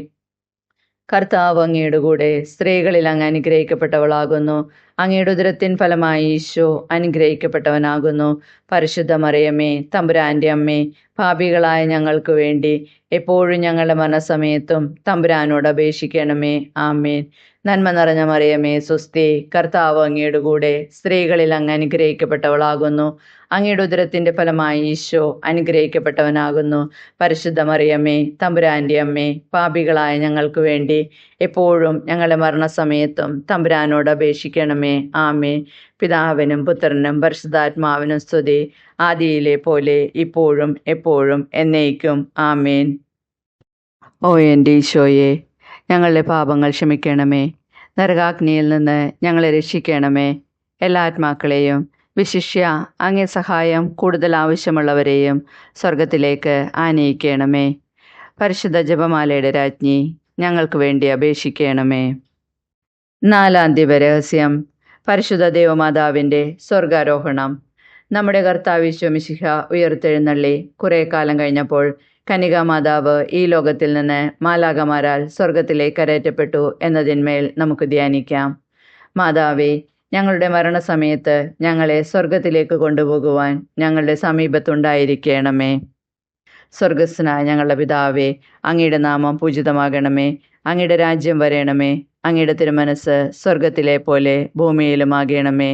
Speaker 1: കർത്താവ് അങ്ങയുടെ കൂടെ സ്ത്രീകളിൽ അങ്ങ് അനുഗ്രഹിക്കപ്പെട്ടവളാകുന്നു. അങ്ങയുടെ ഉദരത്തിൻ ഫലമായി ഈശോ അനുഗ്രഹിക്കപ്പെട്ടവനാകുന്നു. പരിശുദ്ധ മറിയമ്മേ, തമ്പുരാന്റെ അമ്മേ, പാപികളായ ഞങ്ങൾക്ക് വേണ്ടി എപ്പോഴും ഞങ്ങളുടെ മരണസമയത്തും തമ്പുരാനോട് അപേക്ഷിക്കണമേ. ആമേൻ. നന്മ നിറഞ്ഞ മറിയമേ, സുസ്തി, കർത്താവ് അങ്ങയുടെ കൂടെ സ്ത്രീകളിൽ അങ്ങ് അനുഗ്രഹിക്കപ്പെട്ടവളാകുന്നു. അങ്ങയുടെ ഉദരത്തിന്റെ ഫലമായി ഈശോ അനുഗ്രഹിക്കപ്പെട്ടവനാകുന്നു. പരിശുദ്ധ മറിയമ്മേ, തമ്പുരാന്റെ അമ്മേ, പാപികളായ ഞങ്ങൾക്ക് വേണ്ടി എപ്പോഴും ഞങ്ങളുടെ മരണസമയത്തും തമ്പുരാനോട് അപേക്ഷിക്കണമേ. ആമേൻ. പിതാവിനും പുത്രനും പരിശുദ്ധാത്മാവിനും സ്തുതി, ആദിയിലെ പോലെ ഇപ്പോഴും എപ്പോഴും എന്നേക്കും. ആമേൻ. ഓ എൻ്റെ ഈശോയെ, ഞങ്ങളുടെ പാപങ്ങൾ ക്ഷമിക്കണമേ. നരകാഗ്നിയിൽ നിന്ന് ഞങ്ങളെ രക്ഷിക്കണമേ. എല്ലാ ആത്മാക്കളെയും, വിശിഷ്യ അങ്ങേ സഹായം കൂടുതൽ ആവശ്യമുള്ളവരെയും സ്വർഗത്തിലേക്ക് ആനയിക്കണമേ. പരിശുദ്ധ ജപമാലയുടെ രാജ്ഞി, ഞങ്ങൾക്ക് വേണ്ടി അപേക്ഷിക്കണമേ. 4-ാം ദിവരഹസ്യം, പരിശുദ്ധ ദേവമാതാവിൻ്റെ സ്വർഗാരോഹണം. നമ്മുടെ കർത്താവ് ഈശോ മിശിഹ ഉയർത്തെഴുന്നള്ളി കുറേ കാലം കഴിഞ്ഞപ്പോൾ കന്യകാമാതാവ് ഈ ലോകത്തിൽ നിന്ന് മാലാഖമാരാൽ സ്വർഗത്തിലേക്ക് കരയറ്റപ്പെട്ടു എന്നതിന്മേൽ നമുക്ക് ധ്യാനിക്കാം. മാതാവേ, ഞങ്ങളുടെ മരണസമയത്ത് ഞങ്ങളെ സ്വർഗത്തിലേക്ക് കൊണ്ടുപോകുവാൻ ഞങ്ങളുടെ സമീപത്തുണ്ടായിരിക്കണമേ. സ്വർഗസ്ഥനായ ഞങ്ങളുടെ പിതാവേ, അങ്ങയുടെ നാമം പൂജിതമാകണമേ. അങ്ങയുടെ രാജ്യം വരയണമേ. അങ്ങയുടെ തിരുമനസ് സ്വർഗത്തിലെ പോലെ ഭൂമിയിലുമാകണമേ.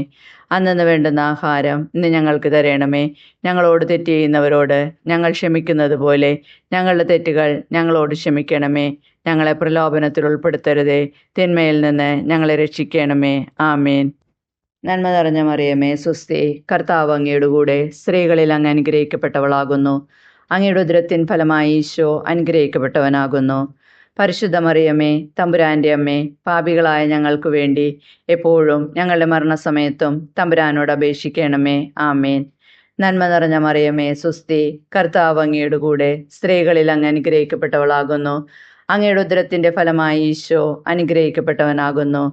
Speaker 1: അന്നു വേണ്ടുന്ന ആഹാരം ഇന്ന് ഞങ്ങൾക്ക് തരണമേ. ഞങ്ങളോട് തെറ്റ് ചെയ്യുന്നവരോട് ഞങ്ങൾ ക്ഷമിക്കുന്നത് പോലെ ഞങ്ങളുടെ തെറ്റുകൾ ഞങ്ങളോട് ക്ഷമിക്കണമേ. ഞങ്ങളെ പ്രലോഭനത്തിൽ ഉൾപ്പെടുത്തരുതേ, തിന്മയിൽ നിന്ന് ഞങ്ങളെ രക്ഷിക്കണമേ. ആമേൻ. നന്മ നിറഞ്ഞ മറിയമേ, സുസ്തി, കർത്താവ് അങ്ങയുടെ കൂടെ സ്ത്രീകളിൽ അങ്ങ് അനുഗ്രഹിക്കപ്പെട്ടവളാകുന്നു. അങ്ങയുടെ ഉദരത്തിൻ ഫലമായി ഈശോ അനുഗ്രഹിക്കപ്പെട്ടവനാകുന്നു. പരിശുദ്ധ മറിയമേ, തമ്പുരാന്റെ അമ്മേ, പാപികളായ ഞങ്ങൾക്ക് വേണ്ടി എപ്പോഴും ഞങ്ങളുടെ മരണസമയത്തും തമ്പുരാനോട് അപേക്ഷിക്കണമേ. ആമേൻ. നന്മ നിറഞ്ഞ മറിയമേ, സുസ്തി, കർത്താവ് അങ്ങയുടെ കൂടെ സ്ത്രീകളിൽ അങ്ങ് അനുഗ്രഹിക്കപ്പെട്ടവളാകുന്നു. അങ്ങയുടെ ഉദരത്തിന്റെ ഫലമായി ഈശോ അനുഗ്രഹിക്കപ്പെട്ടവനാകുന്നു.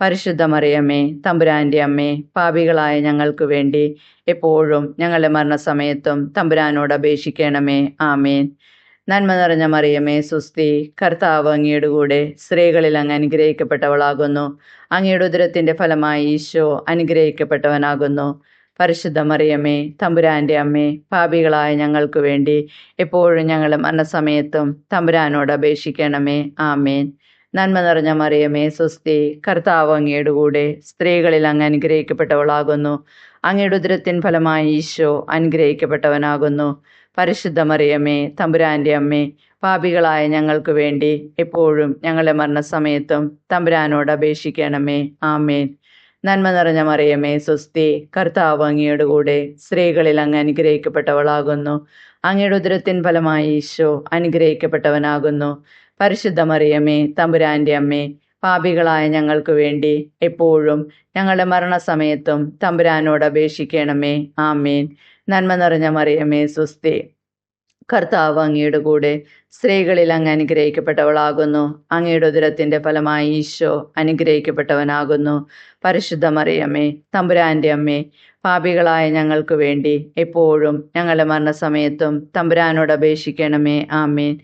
Speaker 1: പരിശുദ്ധ മറിയമേ, തമ്പുരാന്റെ അമ്മേ, പാപികളായ ഞങ്ങൾക്ക് വേണ്ടി എപ്പോഴും ഞങ്ങളുടെ മരണസമയത്തും തമ്പുരാനോട് അപേക്ഷിക്കണമേ. ആമേൻ. നന്മ നിറഞ്ഞ മറിയമേ, സുസ്തി, കർത്താവ് അങ്ങയുടെ കൂടെ സ്ത്രീകളിൽ അങ്ങ് അനുഗ്രഹിക്കപ്പെട്ടവളാകുന്നു. അങ്ങയുടെ ഉദരത്തിന്റെ ഫലമായി ഈശോ അനുഗ്രഹിക്കപ്പെട്ടവനാകുന്നു. പരിശുദ്ധ മറിയമേ, തമ്പുരാന്റെ അമ്മേ, പാപികളായ ഞങ്ങൾക്ക് വേണ്ടി എപ്പോഴും ഞങ്ങളുടെ മരണസമയത്തും തമ്പുരാനോട് അപേക്ഷിക്കണമേ. ആമേൻ. നന്മ നിറഞ്ഞ മറിയമേ, സുസ്തി, കർത്താവ് അങ്ങയുടെ കൂടെ സ്ത്രീകളിൽ അങ്ങ് അനുഗ്രഹിക്കപ്പെട്ടവളാകുന്നു. അങ്ങയുടെ ഉദരത്തിൻ ഫലമായി ഈശോ അനുഗ്രഹിക്കപ്പെട്ടവനാകുന്നു. പരിശുദ്ധ മറിയമേ, തമ്പുരാന്റെ അമ്മേ, പാപികളായ ഞങ്ങൾക്ക് വേണ്ടി എപ്പോഴും ഞങ്ങളുടെ മരണസമയത്തും തമ്പുരാനോട് അപേക്ഷിക്കണമേ. ആമേൻ. നന്മ നിറഞ്ഞ മറിയമേ, സുസ്തി, കർത്താവ് അങ്ങയുടെ കൂടെ സ്ത്രീകളിൽ അങ്ങ് അനുഗ്രഹിക്കപ്പെട്ടവളാകുന്നു. അങ്ങയുടെ ഉദരത്തിൻ ഫലമായി ഈശോ അനുഗ്രഹിക്കപ്പെട്ടവനാകുന്നു. പരിശുദ്ധ മറിയമേ, തമ്പുരാന്റെ അമ്മേ, പാപികളായ ഞങ്ങൾക്ക് വേണ്ടി എപ്പോഴും ഞങ്ങളുടെ മരണസമയത്തും തമ്പുരാനോട് അപേക്ഷിക്കണമേ. ആമേൻ. നന്മ നിറഞ്ഞ മറിയമേ, സുസ്തി, കർത്താവ് അങ്ങയുടെ കൂടെ സ്ത്രീകളിൽ അങ്ങ് അനുഗ്രഹിക്കപ്പെട്ടവളാകുന്നു. അങ്ങയുടെ ഉദരത്തിന്റെ ഫലമായി ഈശോ അനുഗ്രഹിക്കപ്പെട്ടവനാകുന്നു. പരിശുദ്ധ മറിയമേ, തമ്പുരാന്റെ അമ്മേ, പാപികളായ ഞങ്ങൾക്ക് വേണ്ടി എപ്പോഴും ഞങ്ങളുടെ മരണസമയത്തും തമ്പുരാനോട് അപേക്ഷിക്കണമേ. ആമേൻ.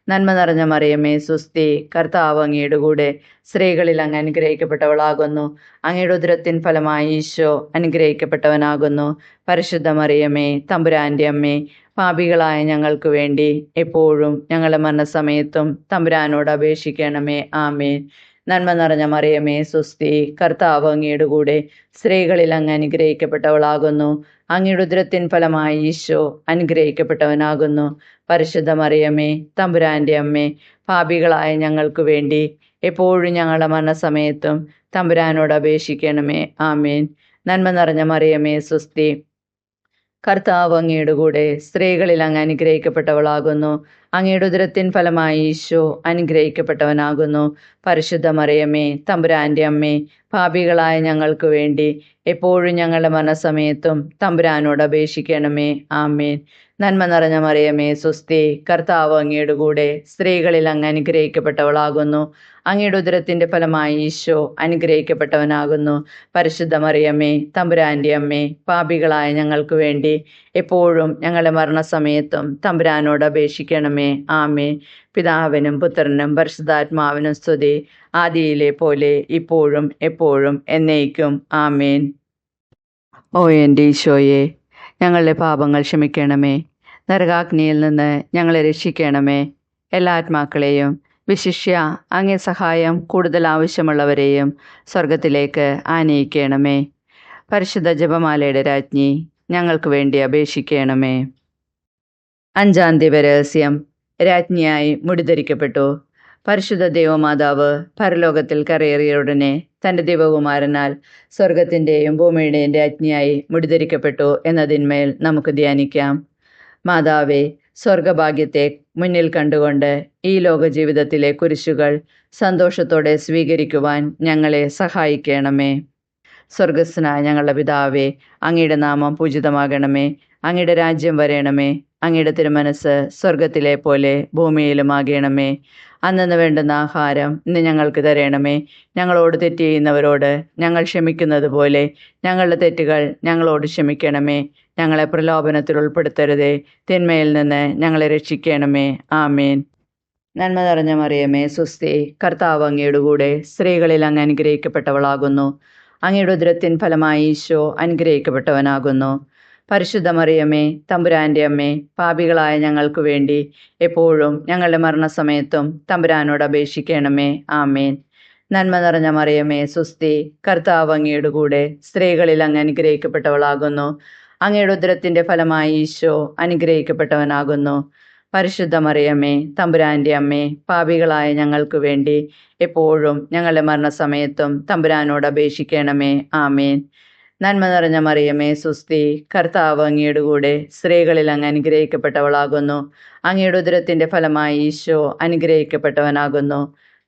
Speaker 1: നന്മ നിറഞ്ഞ മറിയമേ, സുസ്തി, കർത്താവ് അങ്ങയുടെ കൂടെ സ്ത്രീകളിൽ അങ്ങ് അനുഗ്രഹിക്കപ്പെട്ടവളാകുന്നു. അങ്ങയുടെ ഉദരത്തിൻ ഫലമായി ഈശോ അനുഗ്രഹിക്കപ്പെട്ടവനാകുന്നു. പരിശുദ്ധ മറിയമേ, തമ്പുരാന്റെ അമ്മേ, പാപികളായ ഞങ്ങൾക്ക് വേണ്ടി എപ്പോഴും ഞങ്ങളുടെ മരണസമയത്തും തമ്പുരാനോട് അപേക്ഷിക്കണമേ. ആമേൻ. നന്മ നിറഞ്ഞ മറിയമേ സുസ്തി, കർത്താവ് അങ്ങയുടെ കൂടെ സ്ത്രീകളിൽ അങ്ങ് അനുഗ്രഹിക്കപ്പെട്ടവളാകുന്നു. അങ്ങയുടെ ഉദരത്തിൻ ഫലമായി ഈശോ അനുഗ്രഹിക്കപ്പെട്ടവനാകുന്നു. പരിശുദ്ധ മറിയമേ, തമ്പുരാന്റെ അമ്മേ, പാപികളായ ഞങ്ങൾക്ക് വേണ്ടി എപ്പോഴും ഞങ്ങളുടെ മരണസമയത്തും തമ്പുരാനോട് അപേക്ഷിക്കണമേ. ആമേൻ. നന്മ നിറഞ്ഞ മറിയമേ സുസ്തി, കർത്താവ് അങ്ങയുടെ കൂടെ സ്ത്രീകളിൽ അങ്ങ് അനുഗ്രഹിക്കപ്പെട്ടവളാകുന്നു. അങ്ങയുടെ ഉദരത്തിൻ ഫലമായി ഈശോ അനുഗ്രഹിക്കപ്പെട്ടവനാകുന്നു. പരിശുദ്ധ മറിയമേ, തമ്പുരാന്റെ അമ്മേ, പാപികളായ ഞങ്ങൾക്ക് വേണ്ടി എപ്പോഴും ഞങ്ങളുടെ മരണസമയത്തും തമ്പുരാനോട് അപേക്ഷിക്കണമേ. ആമേൻ. നന്മ നിറഞ്ഞ മറിയമേ സുസ്തി, കർത്താവ് അങ്ങയുടെ കൂടെ സ്ത്രീകളിൽ അങ്ങ് അനുഗ്രഹിക്കപ്പെട്ടവളാകുന്നു. അങ്ങയുടെ ഉദരത്തിന്റെ ഫലമായി ഈശോ അനുഗ്രഹിക്കപ്പെട്ടവനാകുന്നു. പരിശുദ്ധ മറിയമേ, തമ്പുരാന്റെ അമ്മേ, പാപികളായ ഞങ്ങൾക്ക് വേണ്ടി എപ്പോഴും ഞങ്ങളുടെ മരണസമയത്തും തമ്പുരാനോട് അപേക്ഷിക്കണമേ. ആമേൻ. പിതാവിനും പുത്രനും പരിശുദ്ധാത്മാവിനും സ്തുതി, ആദിയിലെ പോലെ ഇപ്പോഴും എപ്പോഴും എന്നേക്കും. ആമേൻ. ഓ എൻ്റെ ഈശോയെ, ഞങ്ങളുടെ പാപങ്ങൾ ക്ഷമിക്കണമേ. നരകാഗ്നിയിൽ നിന്ന് ഞങ്ങളെ രക്ഷിക്കണമേ. എല്ലാ ആത്മാക്കളെയും, വിശിഷ്യ അങ്ങേ സഹായം കൂടുതൽ ആവശ്യമുള്ളവരെയും സ്വർഗത്തിലേക്ക് ആനയിക്കണമേ. പരിശുദ്ധ ജപമാലയുടെ രാജ്ഞി, ഞങ്ങൾക്ക് വേണ്ടി അപേക്ഷിക്കണമേ. 5-ാം ദിവരഹസ്യം. രാജ്ഞിയായി മുടിധരിക്കപ്പെട്ടു. പരിശുദ്ധ ദൈവമാതാവ് പരലോകത്തിൽ കരയേറിയ ഉടനെ തൻ്റെ ദൈവകുമാരനാൽ സ്വർഗത്തിൻ്റെയും ഭൂമിയുടെയും രാജ്ഞിയായി മുടിധരിക്കപ്പെട്ടു എന്നതിന്മേൽ നമുക്ക് ധ്യാനിക്കാം. മാതാവേ, സ്വർഗഭാഗ്യത്തെ മുന്നിൽ കണ്ടുകൊണ്ട് ഈ ലോക ജീവിതത്തിലെ കുരിശുകൾ സന്തോഷത്തോടെ സ്വീകരിക്കുവാൻ ഞങ്ങളെ സഹായിക്കണമേ. സ്വർഗസ്ഥനായ ഞങ്ങളുടെ പിതാവേ, അങ്ങയുടെ നാമം പൂജിതമാകണമേ. അങ്ങയുടെ രാജ്യം വരേണമേ. അങ്ങയുടെ തിരുമനസ് സ്വർഗത്തിലെ പോലെ ഭൂമിയിലുമാകണമേ. അന്നു വേണ്ടുന്ന ആഹാരം ഇന്ന് ഞങ്ങൾക്ക് തരണമേ. ഞങ്ങളോട് തെറ്റ് ചെയ്യുന്നവരോട് ഞങ്ങൾ ക്ഷമിക്കുന്നത് പോലെ ഞങ്ങളുടെ തെറ്റുകൾ ഞങ്ങളോട് ക്ഷമിക്കണമേ. ഞങ്ങളെ പ്രലോഭനത്തിൽ ഉൾപ്പെടുത്തരുതേ, തിന്മയിൽ നിന്ന് ഞങ്ങളെ രക്ഷിക്കണമേ. ആമേൻ. നന്മ നിറഞ്ഞ മറിയമേ സുസ്തി, കർത്താവ് അങ്ങയുടെ കൂടെ സ്ത്രീകളിൽ അങ്ങ് അനുഗ്രഹിക്കപ്പെട്ടവളാകുന്നു. അങ്ങയുടെ ഉദരത്തിൻ ഫലമായി ഈശോ അനുഗ്രഹിക്കപ്പെട്ടവനാകുന്നു. പരിശുദ്ധ മറിയമേ, തമ്പുരാന്റെ അമ്മേ, പാപികളായ ഞങ്ങൾക്ക് വേണ്ടി എപ്പോഴും ഞങ്ങളുടെ മരണസമയത്തും തമ്പുരാനോട് അപേക്ഷിക്കണമേ. ആമേൻ. നന്മ നിറഞ്ഞ മറിയമേ സുസ്തി, കർത്താവ് അങ്ങയുടെ കൂടെ സ്ത്രീകളിൽ അങ്ങ് അനുഗ്രഹിക്കപ്പെട്ടവളാകുന്നു. അങ്ങയുടെ ഉദരത്തിന്റെ ഫലമായി ഈശോ അനുഗ്രഹിക്കപ്പെട്ടവനാകുന്നു. പരിശുദ്ധ മറിയമേ, തമ്പുരാന്റെ അമ്മേ, പാപികളായ ഞങ്ങൾക്ക് വേണ്ടി എപ്പോഴും ഞങ്ങളുടെ മരണസമയത്തും തമ്പുരാനോട് അപേക്ഷിക്കണമേ. ആമേൻ. നന്മ നിറഞ്ഞ മറിയമേ സുസ്തി, കർത്താവ് അങ്ങയുടെ കൂടെ സ്ത്രീകളിൽ അങ്ങ് അനുഗ്രഹിക്കപ്പെട്ടവളാകുന്നു. അങ്ങയുടെ ഉദരത്തിന്റെ ഫലമായി ഈശോ അനുഗ്രഹിക്കപ്പെട്ടവനാകുന്നു.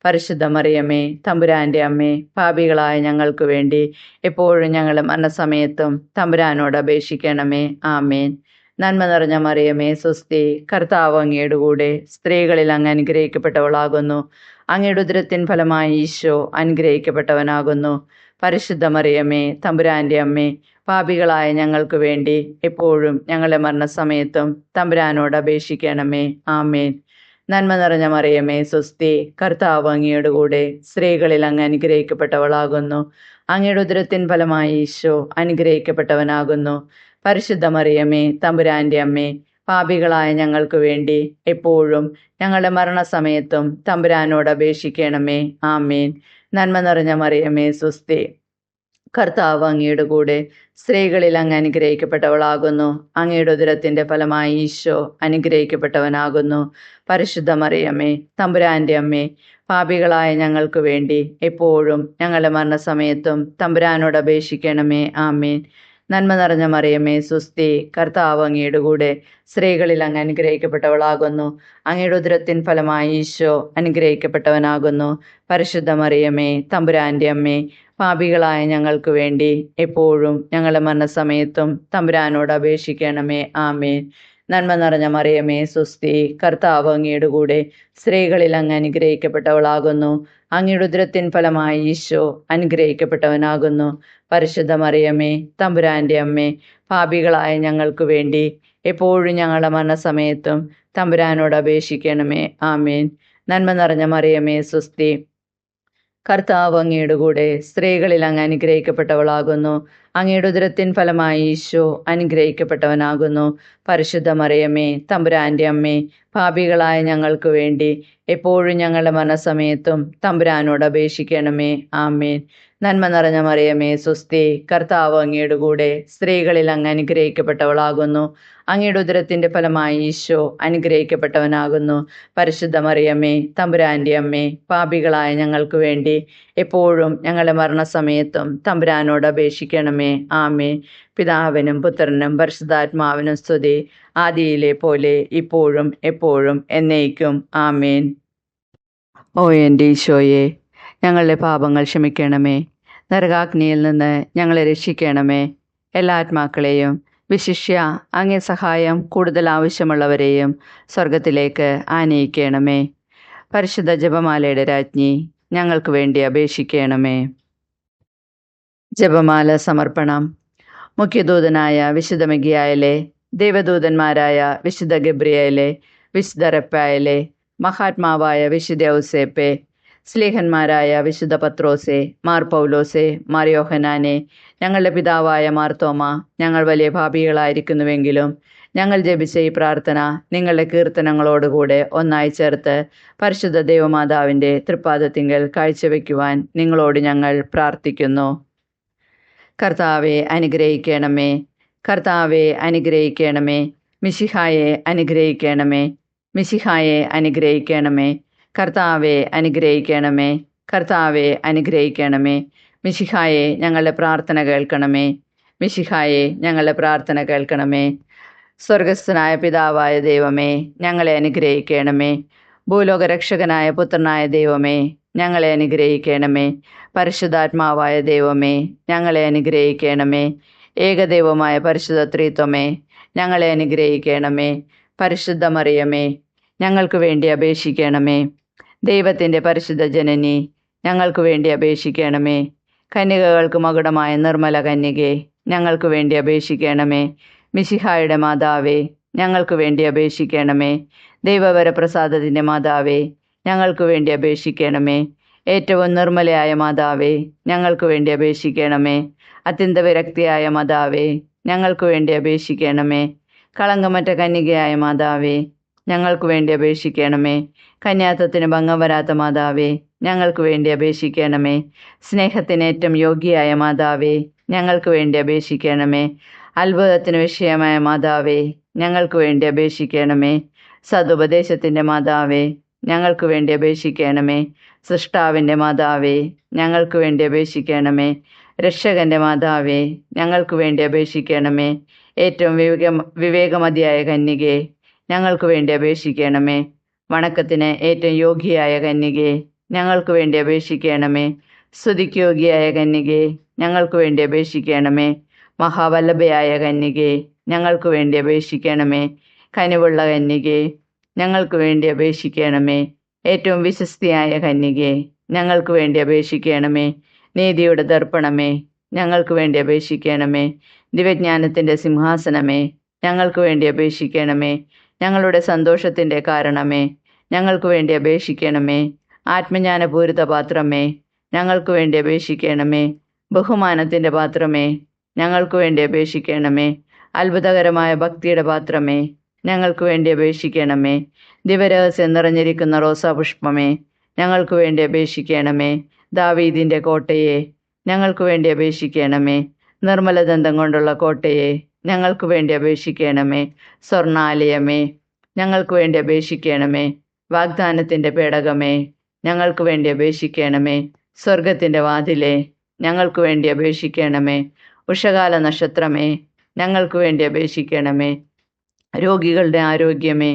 Speaker 1: പരിശുദ്ധ മറിയമേ, തമ്പുരാന്റെ അമ്മേ, പാപികളായ ഞങ്ങൾക്ക് വേണ്ടി എപ്പോഴും ഞങ്ങളുടെ മരണസമയത്തും തമ്പുരാനോട് അപേക്ഷിക്കണമേ. ആമേൻ. നന്മ നിറഞ്ഞ മറിയമേ സുസ്തി, കർത്താവ് അങ്ങയുടെ കൂടെ സ്ത്രീകളിൽ അങ്ങ് അനുഗ്രഹിക്കപ്പെട്ടവളാകുന്നു. അങ്ങയുടെ ഉദരത്തിൻ ഫലമായി ഈശോ അനുഗ്രഹിക്കപ്പെട്ടവനാകുന്നു. പരിശുദ്ധ മറിയമേ, തമ്പുരാന്റെ അമ്മേ, പാപികളായ ഞങ്ങൾക്ക് വേണ്ടി എപ്പോഴും ഞങ്ങളുടെ മരണസമയത്തും തമ്പുരാനോട് അപേക്ഷിക്കണമേ. ആമേൻ. നന്മ നിറഞ്ഞ മറിയമേ സുസ്തി, കർത്താവ് അങ്ങയുടെ കൂടെ സ്ത്രീകളിൽ അങ്ങ് അനുഗ്രഹിക്കപ്പെട്ടവളാകുന്നു. അങ്ങയുടെ ഉദരത്തിൻ ഫലമായി ഈശോ അനുഗ്രഹിക്കപ്പെട്ടവനാകുന്നു. പരിശുദ്ധ മറിയമേ, തമ്പുരാന്റെ അമ്മേ, പാപികളായ ഞങ്ങൾക്ക് വേണ്ടി എപ്പോഴും ഞങ്ങളുടെ മരണസമയത്തും തമ്പുരാനോട് അപേക്ഷിക്കണമേ. ആമേൻ. നന്മ നിറഞ്ഞ മറിയമേ സുസ്തി, കർത്താവ് അങ്ങയുടെ കൂടെ സ്ത്രീകളിൽ അങ്ങ് അനുഗ്രഹിക്കപ്പെട്ടവളാകുന്നു. അങ്ങയുടെ ഉദരത്തിന്റെ ഫലമായി ഈശോ അനുഗ്രഹിക്കപ്പെട്ടവനാകുന്നു. പരിശുദ്ധ മറിയമേ, തമ്പുരാന്റെ അമ്മേ, പാപികളായ ഞങ്ങൾക്ക് വേണ്ടി എപ്പോഴും ഞങ്ങളുടെ മരണസമയത്തും തമ്പുരാനോട് അപേക്ഷിക്കണമേ. ആമേൻ. നന്മ നിറഞ്ഞ മറിയമേ സുസ്തി, കർത്താവ് അങ്ങയുടെ കൂടെ സ്ത്രീകളിൽ അങ്ങ് അനുഗ്രഹിക്കപ്പെട്ടവളാകുന്നു. അങ്ങയുടെ ഉദരത്തിൻ ഫലമായി ഈശോ അനുഗ്രഹിക്കപ്പെട്ടവനാകുന്നു. പരിശുദ്ധ മറിയമേ, തമ്പുരാന്റെ അമ്മേ, പാപികളായ ഞങ്ങൾക്ക് വേണ്ടി എപ്പോഴും ഞങ്ങളുടെ മരണസമയത്തും തമ്പുരാനോട് അപേക്ഷിക്കണമേ. ആമേൻ. നന്മ നിറഞ്ഞ മറിയമേ സുസ്തി, കർത്താവ് അങ്ങയുടെ കൂടെ സ്ത്രീകളിൽ അങ്ങ് അനുഗ്രഹിക്കപ്പെട്ടവളാകുന്നു. അങ്ങയുടെ ഉദരത്തിൻ ഫലമായി ഈശോ അനുഗ്രഹിക്കപ്പെട്ടവനാകുന്നു. പരിശുദ്ധ മറിയമേ, തമ്പുരാന്റെ അമ്മേ, പാപികളായ ഞങ്ങൾക്ക് വേണ്ടി എപ്പോഴും ഞങ്ങളുടെ മരണസമയത്തും തമ്പുരാനോട് അപേക്ഷിക്കണമേ. ആമേൻ. നന്മ നിറഞ്ഞ മറിയമേ സുസ്തി, കർത്താവ് അങ്ങയുടെ കൂടെ സ്ത്രീകളിൽ അങ്ങ് അനുഗ്രഹിക്കപ്പെട്ടവളാകുന്നു. അങ്ങയുടെ ഉദരത്തിൻ ഫലമായി ഈശോ അനുഗ്രഹിക്കപ്പെട്ടവനാകുന്നു. പരിശുദ്ധ മറിയമ്മേ, തമ്പുരാന്റെ അമ്മേ, പാപികളായ ഞങ്ങൾക്ക് വേണ്ടി എപ്പോഴും ഞങ്ങളുടെ മരണസമയത്തും തമ്പുരാനോട് അപേക്ഷിക്കണമേ. ആമേൻ. നന്മ നിറഞ്ഞ മറിയമേ, സ്വസ്തി, കർത്താവ് അങ്ങയുടെ കൂടെ സ്ത്രീകളിൽ അങ്ങ് അനുഗ്രഹിക്കപ്പെട്ടവളാകുന്നു. അങ്ങയുടെ ഉദരത്തിന്റെ ഫലമായി ഈശോ അനുഗ്രഹിക്കപ്പെട്ടവനാകുന്നു. പരിശുദ്ധ മറിയമ്മേ, തമ്പുരാന്റെ അമ്മേ, പാപികളായ ഞങ്ങൾക്ക് വേണ്ടി എപ്പോഴും ഞങ്ങളുടെ മരണസമയത്തും തമ്പുരാനോട് അപേക്ഷിക്കണമേ. ആമേൻ. പിതാവിനും പുത്രനും പരിശുദ്ധാത്മാവിനും സ്തുതി, ആദിയിലെ പോലെ ഇപ്പോഴും എപ്പോഴും എന്നേക്കും. ആമേൻ. ഓ എൻ്റെ ഈശോയെ, ഞങ്ങളുടെ പാപങ്ങൾ ക്ഷമിക്കണമേ. നരകാഗ്നിയിൽ നിന്ന് ഞങ്ങളെ രക്ഷിക്കണമേ. എല്ലാ ആത്മാക്കളെയും, വിശിഷ്യ അങ്ങേ സഹായം കൂടുതൽ ആവശ്യമുള്ളവരെയും സ്വർഗത്തിലേക്ക് ആനയിക്കണമേ. പരിശുദ്ധ ജപമാലയുടെ രാജ്ഞി, ഞങ്ങൾക്ക് വേണ്ടി അപേക്ഷിക്കണമേ. ജപമാല സമർപ്പണം. മുഖ്യദൂതനായ വിശുദ്ധ മിഖായേലേ, ദൈവദൂതന്മാരായ വിശുദ്ധ ഗബ്രിയേലേ, വിശുദ്ധ റഫായേലേ, മഹാത്മാവായ വിശുദ്ധ ഔസേപ്പേ, സ്ലീഹന്മാരായ വിശുദ്ധ പത്രോസേ, മാർ പൗലോസേ, മാർ യോഹന്നാനെ, ഞങ്ങളുടെ പിതാവായ മാർത്തോമ, ഞങ്ങൾ വലിയ പാപികളായിരിക്കുന്നുവെങ്കിലും ഞങ്ങൾ ജപിച്ച ഈ പ്രാർത്ഥന നിങ്ങളുടെ കീർത്തനങ്ങളോടുകൂടെ ഒന്നായി ചേർത്ത് പരിശുദ്ധ ദൈവമാതാവിൻ്റെ തൃപ്പാദത്തിങ്കൽ കാഴ്ചവെക്കുവാൻ നിങ്ങളോട് ഞങ്ങൾ പ്രാർത്ഥിക്കുന്നു. കർത്താവെ അനുഗ്രഹിക്കണമേ. കർത്താവെ അനുഗ്രഹിക്കണമേ. മിശിഹായെ അനുഗ്രഹിക്കണമേ. മിശിഹായെ അനുഗ്രഹിക്കണമേ. കർത്താവെ അനുഗ്രഹിക്കണമേ. കർത്താവെ അനുഗ്രഹിക്കണമേ. മിശിഹായെ ഞങ്ങളുടെ പ്രാർത്ഥന കേൾക്കണമേ. മിശിഹായെ ഞങ്ങളുടെ പ്രാർത്ഥന കേൾക്കണമേ. സ്വർഗസ്ഥനായ പിതാവായ ദൈവമേ, ഞങ്ങളെ അനുഗ്രഹിക്കണമേ. ഭൂലോകരക്ഷകനായ പുത്രനായ ദൈവമേ, ഞങ്ങളെ അനുഗ്രഹിക്കണമേ. പരിശുദ്ധാത്മാവായ ദൈവമേ, ഞങ്ങളെ അനുഗ്രഹിക്കണമേ. ഏകദൈവമായ പരിശുദ്ധ ത്രിത്വമേ, ഞങ്ങളെ അനുഗ്രഹിക്കണമേ. പരിശുദ്ധ മറിയമേ, ഞങ്ങൾക്ക് വേണ്ടി അപേക്ഷിക്കണമേ. ദൈവത്തിൻ്റെ പരിശുദ്ധ ജനനി, ഞങ്ങൾക്ക് വേണ്ടി അപേക്ഷിക്കണമേ. കന്യകകൾക്ക് മകുടമായ നിർമ്മല കന്യകെ, ഞങ്ങൾക്ക് വേണ്ടി അപേക്ഷിക്കണമേ. മിശിഹായുടെ മാതാവേ, ഞങ്ങൾക്ക് വേണ്ടി അപേക്ഷിക്കണമേ. ദൈവവരപ്രസാദത്തിൻ്റെ മാതാവേ, ഞങ്ങൾക്ക് വേണ്ടി അപേക്ഷിക്കണമേ. ഏറ്റവും നിർമ്മലയായ മാതാവേ, ഞങ്ങൾക്ക് വേണ്ടി അപേക്ഷിക്കണമേ. അത്യന്ത വിരക്തിയായ മാതാവേ, ഞങ്ങൾക്ക് വേണ്ടി അപേക്ഷിക്കണമേ. കളങ്കമറ്റ കന്യകയായ മാതാവേ, ഞങ്ങൾക്ക് വേണ്ടി അപേക്ഷിക്കണമേ. കന്യാത്വത്തിന് ഭംഗം വരാത്ത മാതാവേ, ഞങ്ങൾക്ക് വേണ്ടി അപേക്ഷിക്കണമേ. സ്നേഹത്തിന് ഏറ്റവും യോഗ്യയായ മാതാവേ, ഞങ്ങൾക്ക് വേണ്ടി അപേക്ഷിക്കണമേ. അത്ഭുതത്തിന് വിഷയമായ മാതാവേ, ഞങ്ങൾക്ക് വേണ്ടി അപേക്ഷിക്കണമേ. സതുപദേശത്തിൻ്റെ മാതാവേ, ഞങ്ങൾക്ക് വേണ്ടി അപേക്ഷിക്കണമേ. സൃഷ്ടാവിൻ്റെ മാതാവേ, ഞങ്ങൾക്ക് വേണ്ടി അപേക്ഷിക്കണമേ. രക്ഷകൻ്റെ മാതാവേ, ഞങ്ങൾക്ക് വേണ്ടി അപേക്ഷിക്കണമേ. ഏറ്റവും വിവേകമതിയായ കന്യകെ, ഞങ്ങൾക്ക് വേണ്ടി അപേക്ഷിക്കണമേ. വണക്കത്തിന് ഏറ്റവും യോഗ്യയായ കന്യകെ, ഞങ്ങൾക്ക് വേണ്ടി അപേക്ഷിക്കണമേ. സ്തുതിക്ക് യോഗ്യയായ കന്യകെ, ഞങ്ങൾക്ക് വേണ്ടി അപേക്ഷിക്കണമേ. മഹാവല്ലഭയായ കന്യകെ, ഞങ്ങൾക്ക് വേണ്ടി അപേക്ഷിക്കണമേ. കനിവുള്ള കന്യകെ, ഞങ്ങൾക്ക് വേണ്ടി അപേക്ഷിക്കണമേ. ഏറ്റവും വിശ്വസ്തിയായ കന്യകെ, ഞങ്ങൾക്ക് വേണ്ടി അപേക്ഷിക്കണമേ. നീതിയുടെ ദർപ്പണമേ, ഞങ്ങൾക്ക് വേണ്ടി അപേക്ഷിക്കണമേ. ദിവ്യജ്ഞാനത്തിൻ്റെ സിംഹാസനമേ, ഞങ്ങൾക്ക് വേണ്ടി അപേക്ഷിക്കണമേ. ഞങ്ങളുടെ സന്തോഷത്തിൻ്റെ കാരണമേ, ഞങ്ങൾക്ക് വേണ്ടി അപേക്ഷിക്കണമേ. ആത്മജ്ഞാനപൂരിത പാത്രമേ, ഞങ്ങൾക്ക് വേണ്ടി അപേക്ഷിക്കണമേ. ബഹുമാനത്തിൻ്റെ പാത്രമേ, ഞങ്ങൾക്ക് വേണ്ടി അപേക്ഷിക്കണമേ. അത്ഭുതകരമായ ഭക്തിയുടെ പാത്രമേ, ഞങ്ങൾക്ക് വേണ്ടി അപേക്ഷിക്കണമേ. ദിവരഹസ്യം നിറഞ്ഞിരിക്കുന്ന റോസാപുഷ്പമേ, ഞങ്ങൾക്ക് വേണ്ടി അപേക്ഷിക്കണമേ. ദാവീദിൻ്റെ കോട്ടയെ, ഞങ്ങൾക്ക് വേണ്ടി അപേക്ഷിക്കണമേ. നിർമ്മലദന്തം കൊണ്ടുള്ള കോട്ടയെ, ഞങ്ങൾക്ക് വേണ്ടി അപേക്ഷിക്കണമേ. സ്വർണാലയമേ, ഞങ്ങൾക്ക് വേണ്ടി അപേക്ഷിക്കണമേ. വാഗ്ദാനത്തിൻ്റെ പേടകമേ, ഞങ്ങൾക്ക് വേണ്ടി അപേക്ഷിക്കണമേ. സ്വർഗത്തിൻ്റെ വാതിലേ, ഞങ്ങൾക്ക് വേണ്ടി അപേക്ഷിക്കണമേ. ഉഷകാല നക്ഷത്രമേ, ഞങ്ങൾക്ക് വേണ്ടി അപേക്ഷിക്കണമേ. രോഗികളുടെ ആരോഗ്യമേ,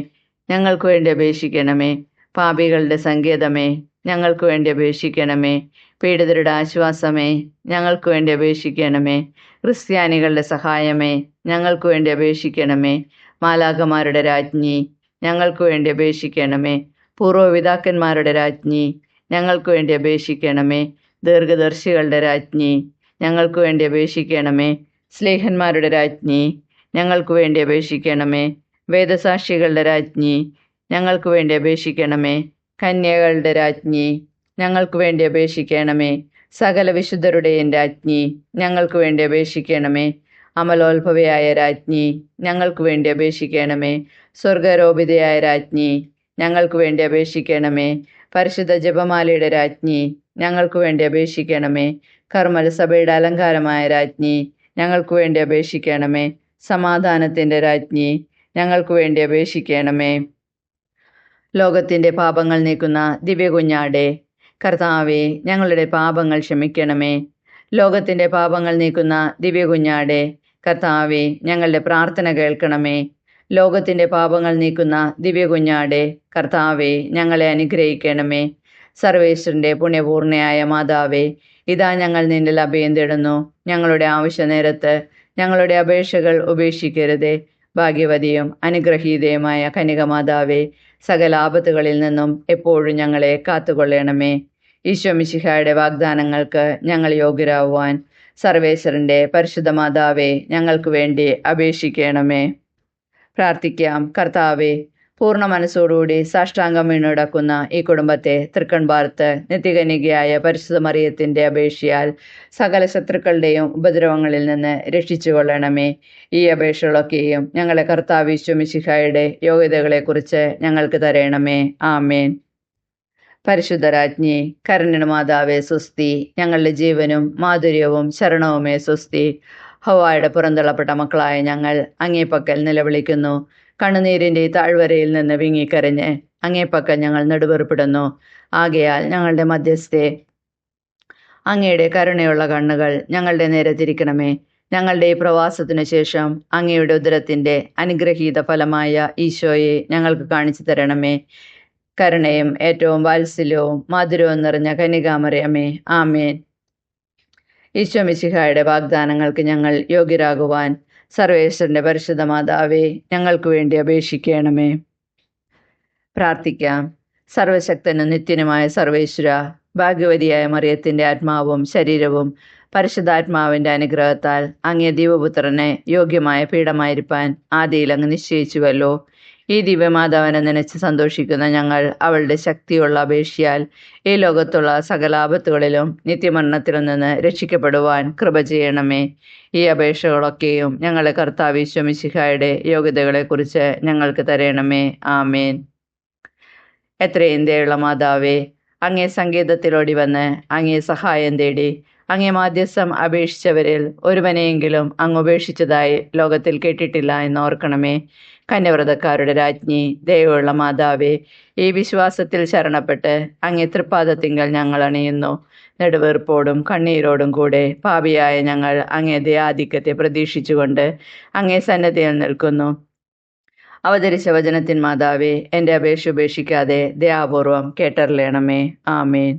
Speaker 1: ഞങ്ങൾക്ക് വേണ്ടി അപേക്ഷിക്കണമേ. പാപികളുടെ സങ്കേതമേ, ഞങ്ങൾക്ക് വേണ്ടി അപേക്ഷിക്കണമേ. പീഡിതരുടെ ആശ്വാസമേ, ഞങ്ങൾക്ക് വേണ്ടി അപേക്ഷിക്കണമേ. ക്രിസ്ത്യാനികളുടെ സഹായമേ, ഞങ്ങൾക്ക് വേണ്ടി അപേക്ഷിക്കണമേ. മാലാഖമാരുടെ രാജ്ഞി, ഞങ്ങൾക്ക് വേണ്ടി അപേക്ഷിക്കണമേ. പൂർവ്വപിതാക്കന്മാരുടെ രാജ്ഞി, ഞങ്ങൾക്ക് വേണ്ടി അപേക്ഷിക്കണമേ. ദീർഘദർശികളുടെ രാജ്ഞി, ഞങ്ങൾക്ക് വേണ്ടി അപേക്ഷിക്കണമേ. സ്ലേഹന്മാരുടെ രാജ്ഞി, ഞങ്ങൾക്ക് വേണ്ടി അപേക്ഷിക്കണമേ. വേദസാക്ഷികളുടെ രാജ്ഞി, ഞങ്ങൾക്ക് വേണ്ടി അപേക്ഷിക്കണമേ. കന്യകളുടെ രാജ്ഞി, ഞങ്ങൾക്ക് വേണ്ടി അപേക്ഷിക്കണമേ. സകല വിശുദ്ധരുടെയും രാജ്ഞി, ഞങ്ങൾക്ക് വേണ്ടി അപേക്ഷിക്കണമേ. അമലോത്ഭവയായ രാജ്ഞി, ഞങ്ങൾക്ക് വേണ്ടി അപേക്ഷിക്കണമേ. സ്വർഗാരോപിതയായ രാജ്ഞി, ഞങ്ങൾക്ക് വേണ്ടി അപേക്ഷിക്കണമേ. പരിശുദ്ധ ജപമാലയുടെ രാജ്ഞി, ഞങ്ങൾക്ക് വേണ്ടി അപേക്ഷിക്കണമേ. കർമ്മല സഭയുടെ അലങ്കാരമായ രാജ്ഞി, ഞങ്ങൾക്ക് വേണ്ടി അപേക്ഷിക്കണമേ. സമാധാനത്തിൻ്റെ രാജ്ഞി, ഞങ്ങൾക്ക് വേണ്ടി അപേക്ഷിക്കണമേ. ലോകത്തിൻ്റെ പാപങ്ങൾ നീക്കുന്ന ദിവ്യകുഞ്ഞാടെ, കർത്താവേ, ഞങ്ങളുടെ പാപങ്ങൾ ക്ഷമിക്കണമേ. ലോകത്തിൻ്റെ പാപങ്ങൾ നീക്കുന്ന ദിവ്യകുഞ്ഞാടെ, കർത്താവേ, ഞങ്ങളുടെ പ്രാർത്ഥന കേൾക്കണമേ. ലോകത്തിൻ്റെ പാപങ്ങൾ നീക്കുന്ന ദിവ്യകുഞ്ഞാടെ, കർത്താവേ, ഞങ്ങളെ അനുഗ്രഹിക്കണമേ. സർവേശ്വരൻ്റെ പുണ്യപൂർണ്ണയായ മാതാവേ, ഇതാ ഞങ്ങൾ നിന്നിൽ അഭയം തേടുന്നു. ഞങ്ങളുടെ ആവശ്യ നേരത്ത് ഞങ്ങളുടെ അപേക്ഷകൾ ഉപേക്ഷിക്കരുതേ. ഭാഗ്യവതിയും അനുഗ്രഹീതയുമായ കന്യകമാതാവേ, സകല ആപത്തുകളിൽ നിന്നും എപ്പോഴും ഞങ്ങളെ കാത്തുകൊള്ളണമേ. ഈശോ മിശിഹായുടെ വാഗ്ദാനങ്ങൾക്ക് ഞങ്ങൾ യോഗ്യരാകുവാൻ സർവേശ്വരൻ്റെ പരിശുദ്ധ മാതാവേ, ഞങ്ങൾക്ക് വേണ്ടി അപേക്ഷിക്കണമേ. പ്രാർത്ഥിക്കാം. കർത്താവേ, പൂർണ്ണ മനസ്സോടുകൂടി സാഷ്ടാംഗം വീണുടക്കുന്ന ഈ കുടുംബത്തെ തൃക്കൺ പാർത്ത് നിത്യകന്യകയായ പരിശുദ്ധ മറിയത്തിൻ്റെ അപേക്ഷയാൽ സകല ശത്രുക്കളുടെയും ഉപദ്രവങ്ങളിൽ നിന്ന് രക്ഷിച്ചു കൊള്ളണമേ. ഈ അപേക്ഷകളൊക്കെയും ഞങ്ങളെ കർത്താവ് ഈശോ മിശിഹായുടെ യോഗ്യതകളെക്കുറിച്ച് ഞങ്ങൾക്ക് തരണമേ. ആമേൻ. പരിശുദ്ധരാജ്ഞി, കരുണയുടെ മാതാവേ സ്വസ്തി. ഞങ്ങളുടെ ജീവനും മാധുര്യവും ശരണവുമേ സ്വസ്തി. ഹവ്വായുടെ പുറന്തള്ളപ്പെട്ട മക്കളായ ഞങ്ങൾ അങ്ങേപ്പക്കൽ നിലവിളിക്കുന്നു. കണ്ണുനീരിൻ്റെ താഴ്വരയിൽ നിന്ന് വിങ്ങിക്കരഞ്ഞ് അങ്ങേപ്പക്കൽ ഞങ്ങൾ നെടുവേർപ്പെടുന്നു. ആകയാൽ ഞങ്ങളുടെ മധ്യസ്ഥെ, അങ്ങയുടെ കരുണയുള്ള കണ്ണുകൾ ഞങ്ങളുടെ നേരെ തിരിക്കണമേ. ഞങ്ങളുടെ ഈ പ്രവാസത്തിനു ശേഷം അങ്ങയുടെ ഉദരത്തിൻ്റെ അനുഗ്രഹീത ഫലമായ ഈശോയെ ഞങ്ങൾക്ക് കാണിച്ചു തരണമേ. കരുണയും ഏറ്റവും വാത്സല്യവും മധുരവും നിറഞ്ഞ കന്യകാമറിയമേ, ആമേൻ. ഈശോ മിശിഹായുടെ വാഗ്ദാനങ്ങൾക്ക് ഞങ്ങൾ യോഗ്യരാകുവാൻ സർവേശ്വരൻ്റെ പരിശുദ്ധ മാതാവേ, ഞങ്ങൾക്ക് വേണ്ടി അപേക്ഷിക്കണമേ. പ്രാർത്ഥിക്കാം. സർവശക്തനും നിത്യനുമായ സർവേശ്വര, ഭാഗ്യവതിയായ മറിയത്തിൻ്റെ ആത്മാവും ശരീരവും പരിശുദ്ധാത്മാവിൻ്റെ അനുഗ്രഹത്താൽ അങ്ങേ ദൈവപുത്രനെ യോഗ്യമായ പീഠമായിരിക്കാൻ ആദിയിൽ അങ്ങ് നിശ്ചയിച്ചുവല്ലോ. ഈ ദിവ്യമാതാവിനെ നനച്ച് സന്തോഷിക്കുന്ന ഞങ്ങൾ അവളുടെ ശക്തിയുള്ള അപേക്ഷയാൽ ഈ ലോകത്തുള്ള സകല ആപത്തുകളിലും നിത്യമരണത്തിലും നിന്ന് രക്ഷിക്കപ്പെടുവാൻ കൃപ ചെയ്യണമേ. ഈ അപേക്ഷകളൊക്കെയും ഞങ്ങളെ കർത്താവ് ഈശോ മിശിഹായുടെ യോഗ്യതകളെക്കുറിച്ച് ഞങ്ങൾക്ക് തരണമേ. ആമേൻ. എത്രയും ദയുള്ള മാതാവേ, അങ്ങേ സങ്കേതത്തിലോടി വന്ന് അങ്ങേ സഹായം തേടി അങ്ങേ മാധ്യസ്ഥം അപേക്ഷിച്ചവരിൽ ഒരുവനെയെങ്കിലും അങ്ങ് ഉപേക്ഷിച്ചതായി ലോകത്തിൽ കേട്ടിട്ടില്ല എന്ന് ഓർക്കണമേ. കന്യവ്രതക്കാരുടെ രാജ്ഞി, ദയവുള്ള മാതാവേ, ഈ വിശ്വാസത്തിൽ ശരണപ്പെട്ട് അങ്ങേ തൃപ്പാദത്തിങ്കൽ ഞങ്ങൾ അണിയുന്നു. നെടുവീർപ്പോടും കണ്ണീരോടും കൂടെ പാപിയായ ഞങ്ങൾ അങ്ങേ ദയാധിക്യത്തെ പ്രതീക്ഷിച്ചുകൊണ്ട് അങ്ങേ സന്നദ്ധയിൽ നിൽക്കുന്നു. അവതരിച്ച വചനത്തിൻ മാതാവേ, എൻ്റെ അപേക്ഷ ഉപേക്ഷിക്കാതെ ദയാപൂർവം കേട്ടറിയണമേ. ആമേൻ.